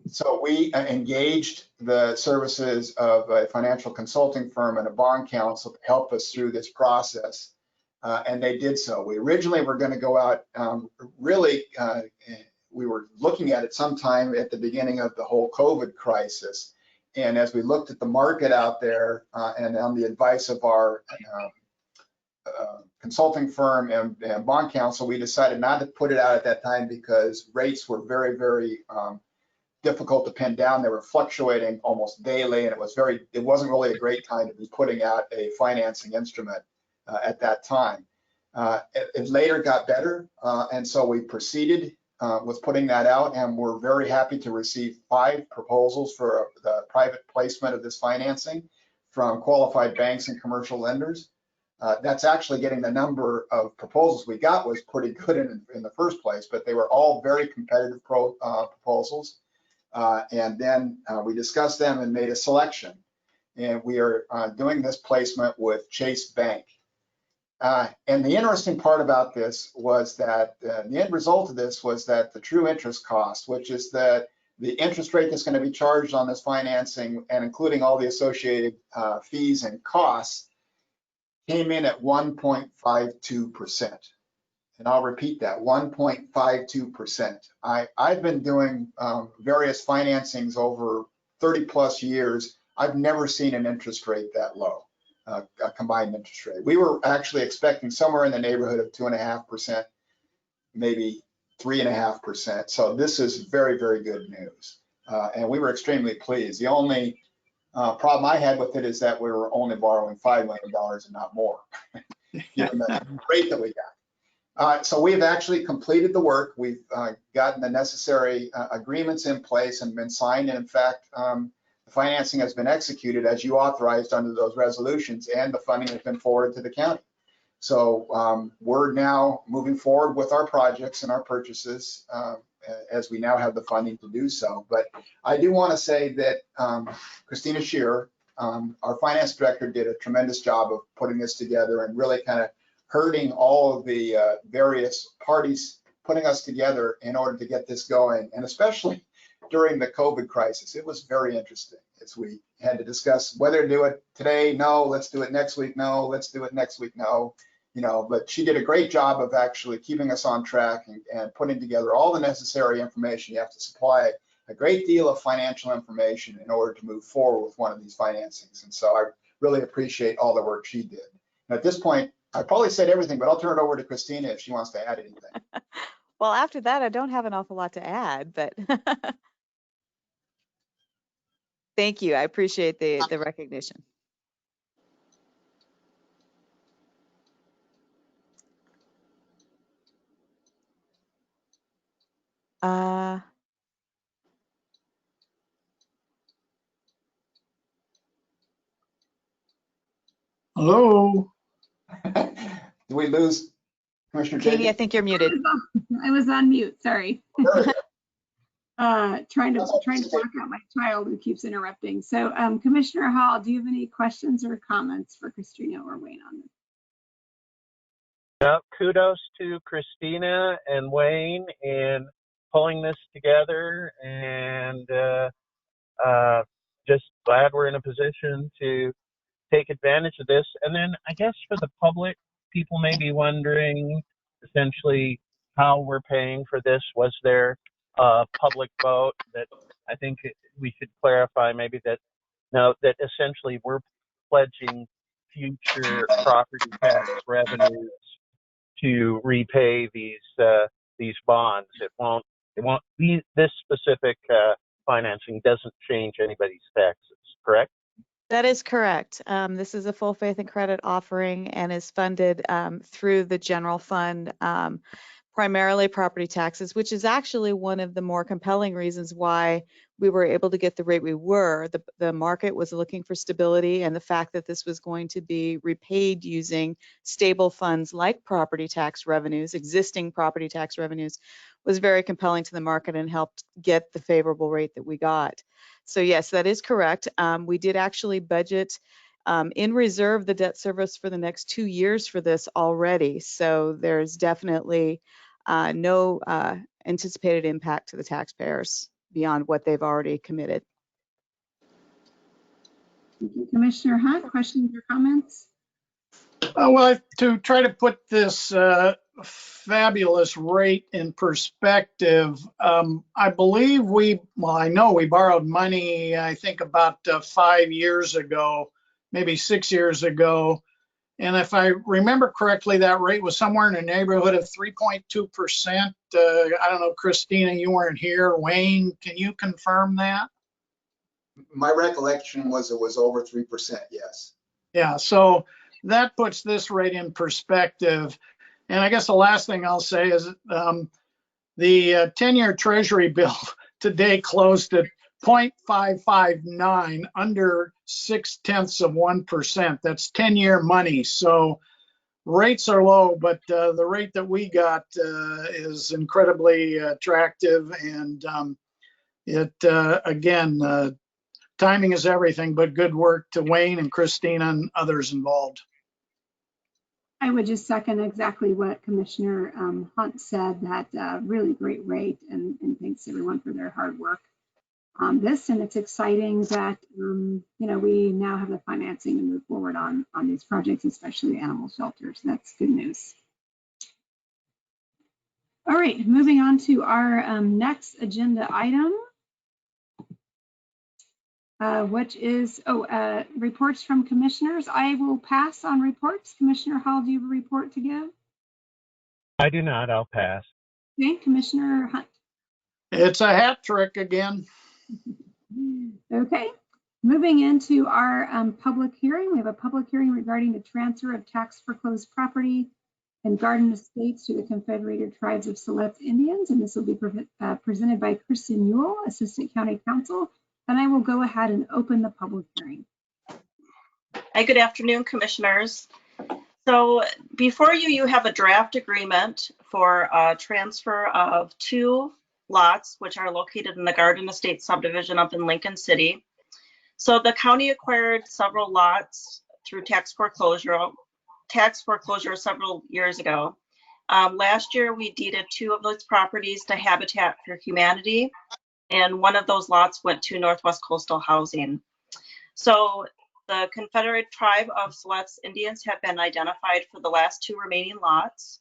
So we engaged the services of a financial consulting firm and a bond counsel to help us through this process, and they did so. We originally were going to go out, we were looking at it sometime at the beginning of the whole COVID crisis, and as we looked at the market out there and on the advice of our consulting firm and bond counsel, we decided not to put it out at that time because rates were very, very difficult to pin down. They were fluctuating almost daily, and it wasn't really a great time to be putting out a financing instrument at that time. It later got better, and so we proceeded with putting that out, and we're very happy to receive 5 proposals for the private placement of this financing from qualified banks and commercial lenders. That's actually getting the number of proposals we got was pretty good in the first place, but they were all very competitive proposals. And then we discussed them and made a selection. And we are doing this placement with Chase Bank. And the interesting part about this was that the end result of this was that the true interest cost, which is the interest rate that's going to be charged on this financing and including all the associated fees and costs, came in at 1.52%. And I'll repeat that, 1.52%. I've been doing various financings over 30 plus years. I've never seen an interest rate that low, a combined interest rate. We were actually expecting somewhere in the neighborhood of 2.5%, maybe 3.5%. So this is very, very good news. And we were extremely pleased. The only problem I had with it is that we were only borrowing $5 million and not more, given the rate that we got. So we've actually completed the work. We've gotten the necessary agreements in place and been signed. And in fact, the financing has been executed as you authorized under those resolutions, and the funding has been forwarded to the county. So we're now moving forward with our projects and our purchases as we now have the funding to do so. But I do want to say that Christina Shearer, our finance director, did a tremendous job of putting this together and really kind of herding all of the various parties, putting us together in order to get this going, and especially during the COVID crisis. It was very interesting as we had to discuss whether to do it today, no, let's do it next week, no, let's do it next week, no, but she did a great job of actually keeping us on track and putting together all the necessary information. You have to supply a great deal of financial information in order to move forward with one of these financings. And so I really appreciate all the work she did. And at this point, I probably said everything, but I'll turn it over to Christina if she wants to add anything. Well, after that, I don't have an awful lot to add, but thank you. I appreciate the recognition. Hello. Did we lose Commissioner Katie, I Jacob? think you're muted. I was on mute, sorry. Trying to block out my child who keeps interrupting. So Commissioner Hall, do you have any questions or comments for Christina or Wayne on this? Yep, kudos to Christina and Wayne in pulling this together, and just glad we're in a position to take advantage of this. And then I guess for the public, people may be wondering essentially how we're paying for this. Was there a public vote? That I think we should clarify maybe that no, that essentially we're pledging future property tax revenues to repay these bonds. It won't be this specific financing doesn't change anybody's taxes, correct? That is correct. This is a full faith and credit offering and is funded through the general fund, primarily property taxes, which is actually one of the more compelling reasons why we were able to get the rate we were. The market was looking for stability, and the fact that this was going to be repaid using stable funds like property tax revenues, existing property tax revenues, was very compelling to the market and helped get the favorable rate that we got. So yes, that is correct. We did actually budget in reserve the debt service for the next 2 years for this already. So there's definitely no anticipated impact to the taxpayers beyond what they've already committed. Thank you, Commissioner Hunt. Questions or comments? Well, to try to put this fabulous rate in perspective, I believe I know we borrowed money, I think about 5 years ago, maybe 6 years ago. And if I remember correctly, that rate was somewhere in the neighborhood of 3.2%. I don't know, Christina, you weren't here. Wayne, can you confirm that? My recollection was it was over 3%, yes. Yeah, so that puts this rate in perspective. And I guess the last thing I'll say is the 10-year Treasury bill today closed at 0.559, under 0.6%. That's 10-year money. So rates are low, but the rate that we got is incredibly attractive. And again, timing is everything, but good work to Wayne and Christina and others involved. I would just second exactly what Commissioner Hunt said, that really great rate, and thanks everyone for their hard work on this. And it's exciting that we now have the financing to move forward on these projects, especially animal shelters. That's good news. All right, moving on to our next agenda item, which is reports from commissioners. I will pass on reports. Commissioner Hall, do you have a report to give? I do not. I'll pass. Okay, Commissioner Hunt. It's a hat trick again. Okay, moving into our public hearing. We have a public hearing regarding the transfer of tax foreclosed property and garden estates to the Confederated Tribes of Siletz Indians, and this will be presented by Kristen Newell, Assistant County Counsel. And I will go ahead and open the public hearing. Hi, good afternoon, commissioners. So before you have a draft agreement for a transfer of 2 lots, which are located in the Garden Estate subdivision up in Lincoln City. So the county acquired several lots through tax foreclosure several years ago. Last year, we deeded 2 of those properties to Habitat for Humanity, and one of those lots went to Northwest Coastal Housing. So the Confederate Tribe of Siletz Indians have been identified for the last 2 remaining lots,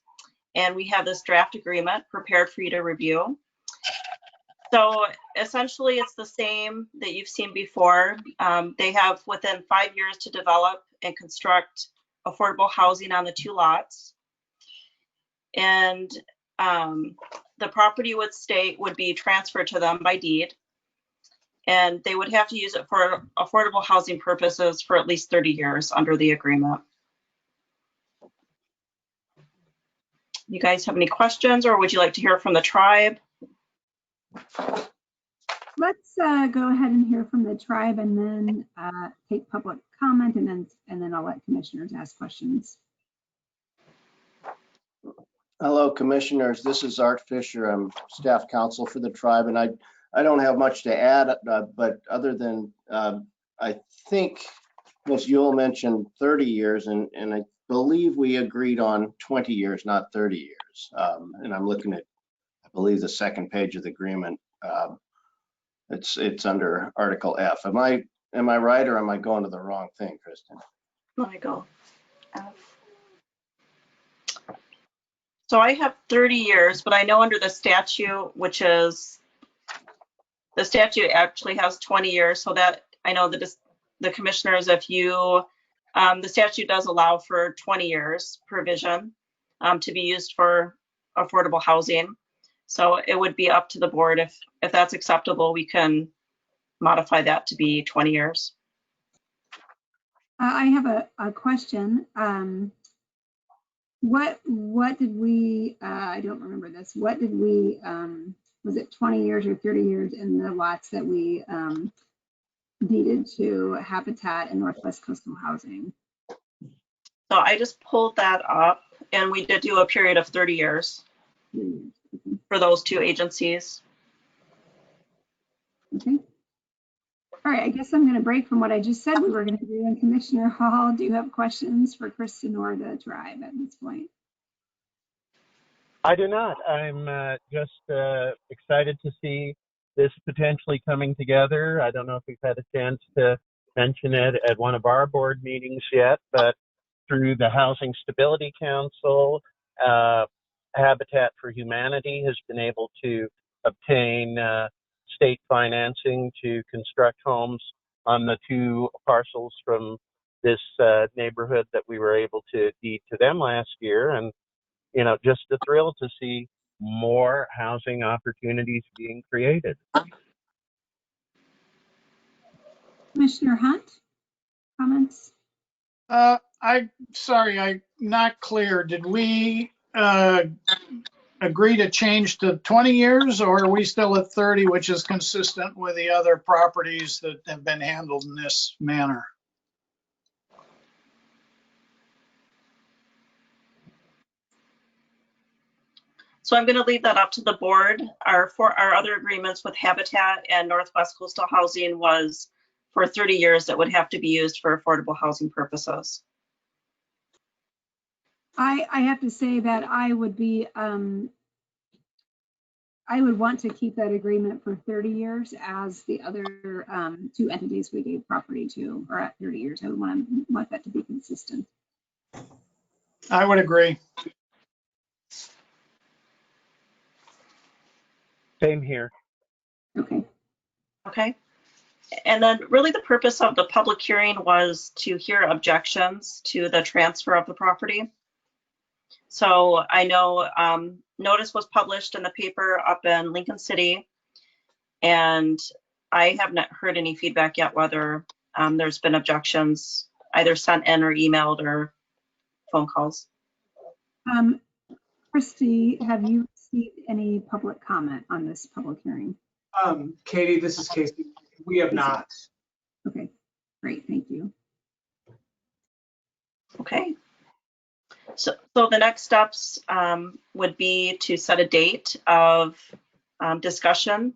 and we have this draft agreement prepared for you to review. So essentially, it's the same that you've seen before. They have within 5 years to develop and construct affordable housing on the 2 lots. And the property would be transferred to them by deed. And they would have to use it for affordable housing purposes for at least 30 years under the agreement. You guys have any questions, or would you like to hear from the tribe? Let's go ahead and hear from the tribe, and then take public comment, and then I'll let commissioners ask questions. Hello, commissioners. This is Art Fisher. I'm staff counsel for the tribe, and I don't have much to add, but other than I think Ms. Yule mentioned 30 years, and I believe we agreed on 20 years, not 30 years. And I'm looking at, I believe, the second page of the agreement. It's under Article F. Am I right, or am I going to the wrong thing, Kristen? Let me go. So I have 30 years, but I know under the statute, which is, the statute actually has 20 years, so that I know that the commissioners, if you, the statute does allow for 20 years provision to be used for affordable housing. So it would be up to the board. If that's acceptable, we can modify that to be 20 years. I have a question. What did we, I don't remember this, what did we, was it 20 years or 30 years in the lots that we deeded to Habitat and Northwest Coastal Housing? So I just pulled that up, and we did do a period of 30 years for those two agencies. Okay. All right, I guess I'm going to break from what I just said we were going to do in Commissioner Hall. Do you have questions for Kristen or the tribe at this point? I do not. I'm just excited to see this potentially coming together. I don't know if we've had a chance to mention it at one of our board meetings yet, but through the Housing Stability Council, Habitat for Humanity has been able to obtain state financing to construct homes on the two parcels from this neighborhood that we were able to deed to them last year. And, you know, just a thrill to see more housing opportunities being created. Commissioner Hunt, comments? I'm sorry, I'm not clear. Did we agree to change to 20 years, or are we still at 30, which is consistent with the other properties that have been handled in this manner? So I'm going to leave that up to the board. Our other agreements with Habitat and Northwest Coastal Housing was for 30 years that would have to be used for affordable housing purposes. I have to say that I would be, I would want to keep that agreement for 30 years as the other two entities we gave property to are at 30 years. I would want that to be consistent. I would agree. Same here. Okay. Okay. And then really the purpose of the public hearing was to hear objections to the transfer of the property. So I know notice was published in the paper up in Lincoln City, and I have not heard any feedback yet whether there's been objections either sent in or emailed or phone calls. Christy, have you received any public comment on this public hearing? Katie, this is Casey. We have not. Okay, great, thank you. Okay. So the next steps would be to set a date of discussion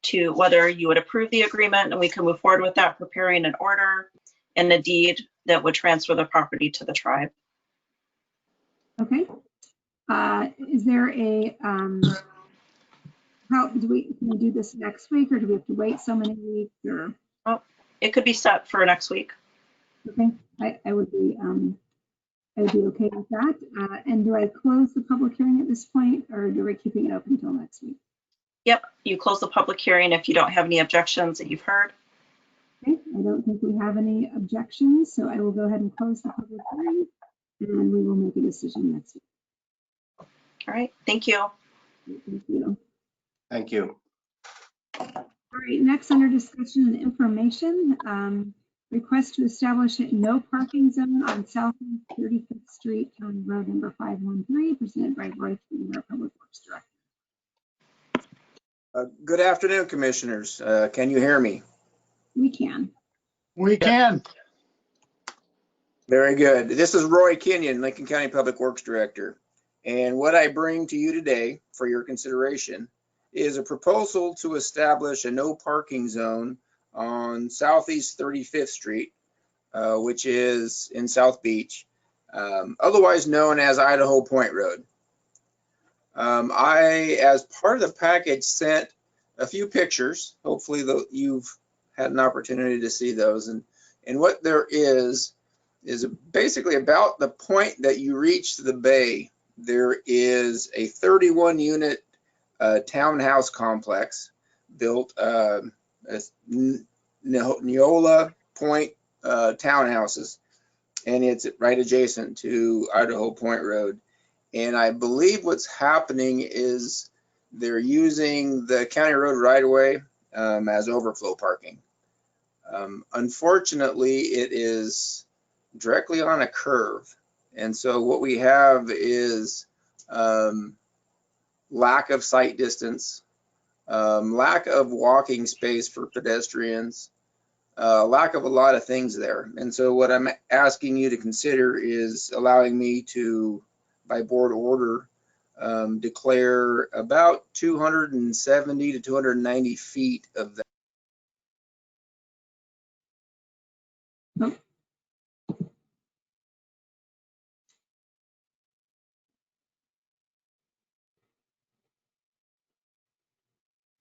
to whether you would approve the agreement, and we can move forward with that, preparing an order and a deed that would transfer the property to the tribe. Okay. Is there a, can we do this next week, or do we have to wait so many weeks, or? Oh, it could be set for next week. Okay, I would be okay with that. And do I close the public hearing at this point, or are we keeping it open until next week? Yep, you close the public hearing if you don't have any objections that you've heard. Okay, I don't think we have any objections, so I will go ahead and close the public hearing, and we will make a decision next week. All right, thank you. Thank you. Thank you. All right, next under discussion and information, request to establish a no parking zone on Southeast 35th Street, County Road number 513, presented by Roy King, our Public Works Director. Good afternoon, Commissioners. Can you hear me? We can. We can. Very good. This is Roy Kenyon, Lincoln County Public Works Director. And what I bring to you today for your consideration is a proposal to establish a no parking zone on Southeast 35th Street, which is in South Beach, otherwise known as Idaho Point Road. I, as part of the package, sent a few pictures. Hopefully you've had an opportunity to see those. And what there is is basically about the point that you reach the bay. There is a 31 unit townhouse complex built as Neola Point townhouses, and it's right adjacent to Idaho Point Road. And I believe what's happening is they're using the county road right away as overflow parking. Unfortunately, it is directly on a curve. And so what we have is lack of sight distance, lack of walking space for pedestrians, lack of a lot of things there. And so what I'm asking you to consider is allowing me to, by board order, declare about 270 to 290 feet of that.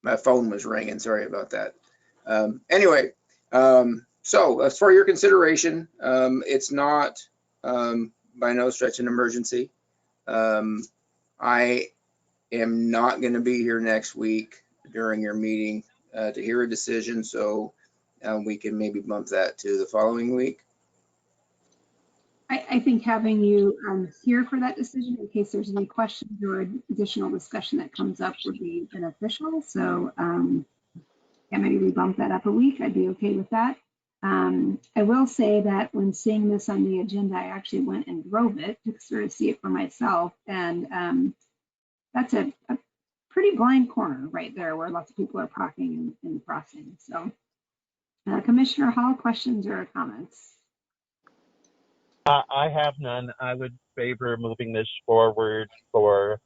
My phone was ringing, sorry about that. Anyway, so as for your consideration, it's not by no stretch an emergency. I am not going to be here next week during your meeting to hear a decision, so we can maybe bump that to the following week. I think having you here for that decision in case there's any questions or additional discussion that comes up would be beneficial. So yeah, maybe we bump that up a week. I'd be okay with that. I will say that when seeing this on the agenda, I actually went and drove it to sort of see it for myself. And that's a pretty blind corner right there where lots of people are parking and crossing. So Commissioner Hall, questions or comments? I have none. I would favor moving this forward for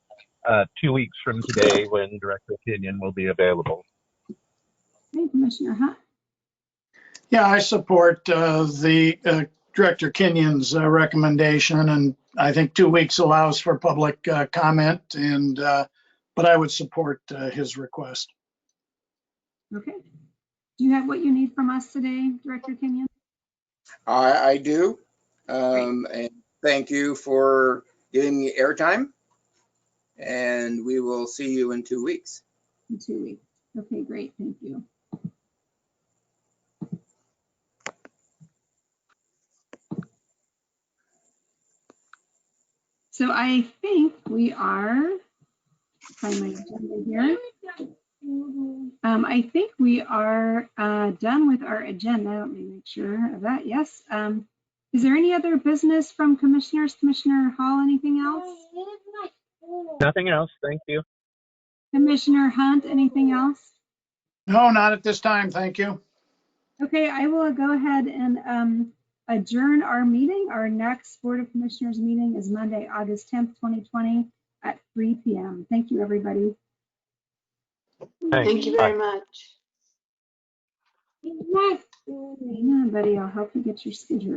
2 weeks from today when Director Kenyon will be available. Okay, Commissioner Hunt. Yeah, I support the Director Kenyon's recommendation, and I think 2 weeks allows for public comment, and but I would support his request. Okay. Do you have what you need from us today, Director Kenyon? I do. And thank you for giving me airtime. And we will see you in 2 weeks. In 2 weeks. Okay, great. Thank you. So I think we are, find my agenda here. I think we are done with our agenda. Let me make sure of that. Yes. Is there any other business from commissioners? Commissioner Hall, anything else? Nothing else. Thank you. Commissioner Hunt, anything else? No, not at this time. Thank you. Okay, I will go ahead and adjourn our meeting. Our next Board of Commissioners meeting is Monday, August 10th, 2020 at 3 p.m. Thank you, everybody. Thanks. Thank you very much. Hang on, buddy. I'll help you get your schedule.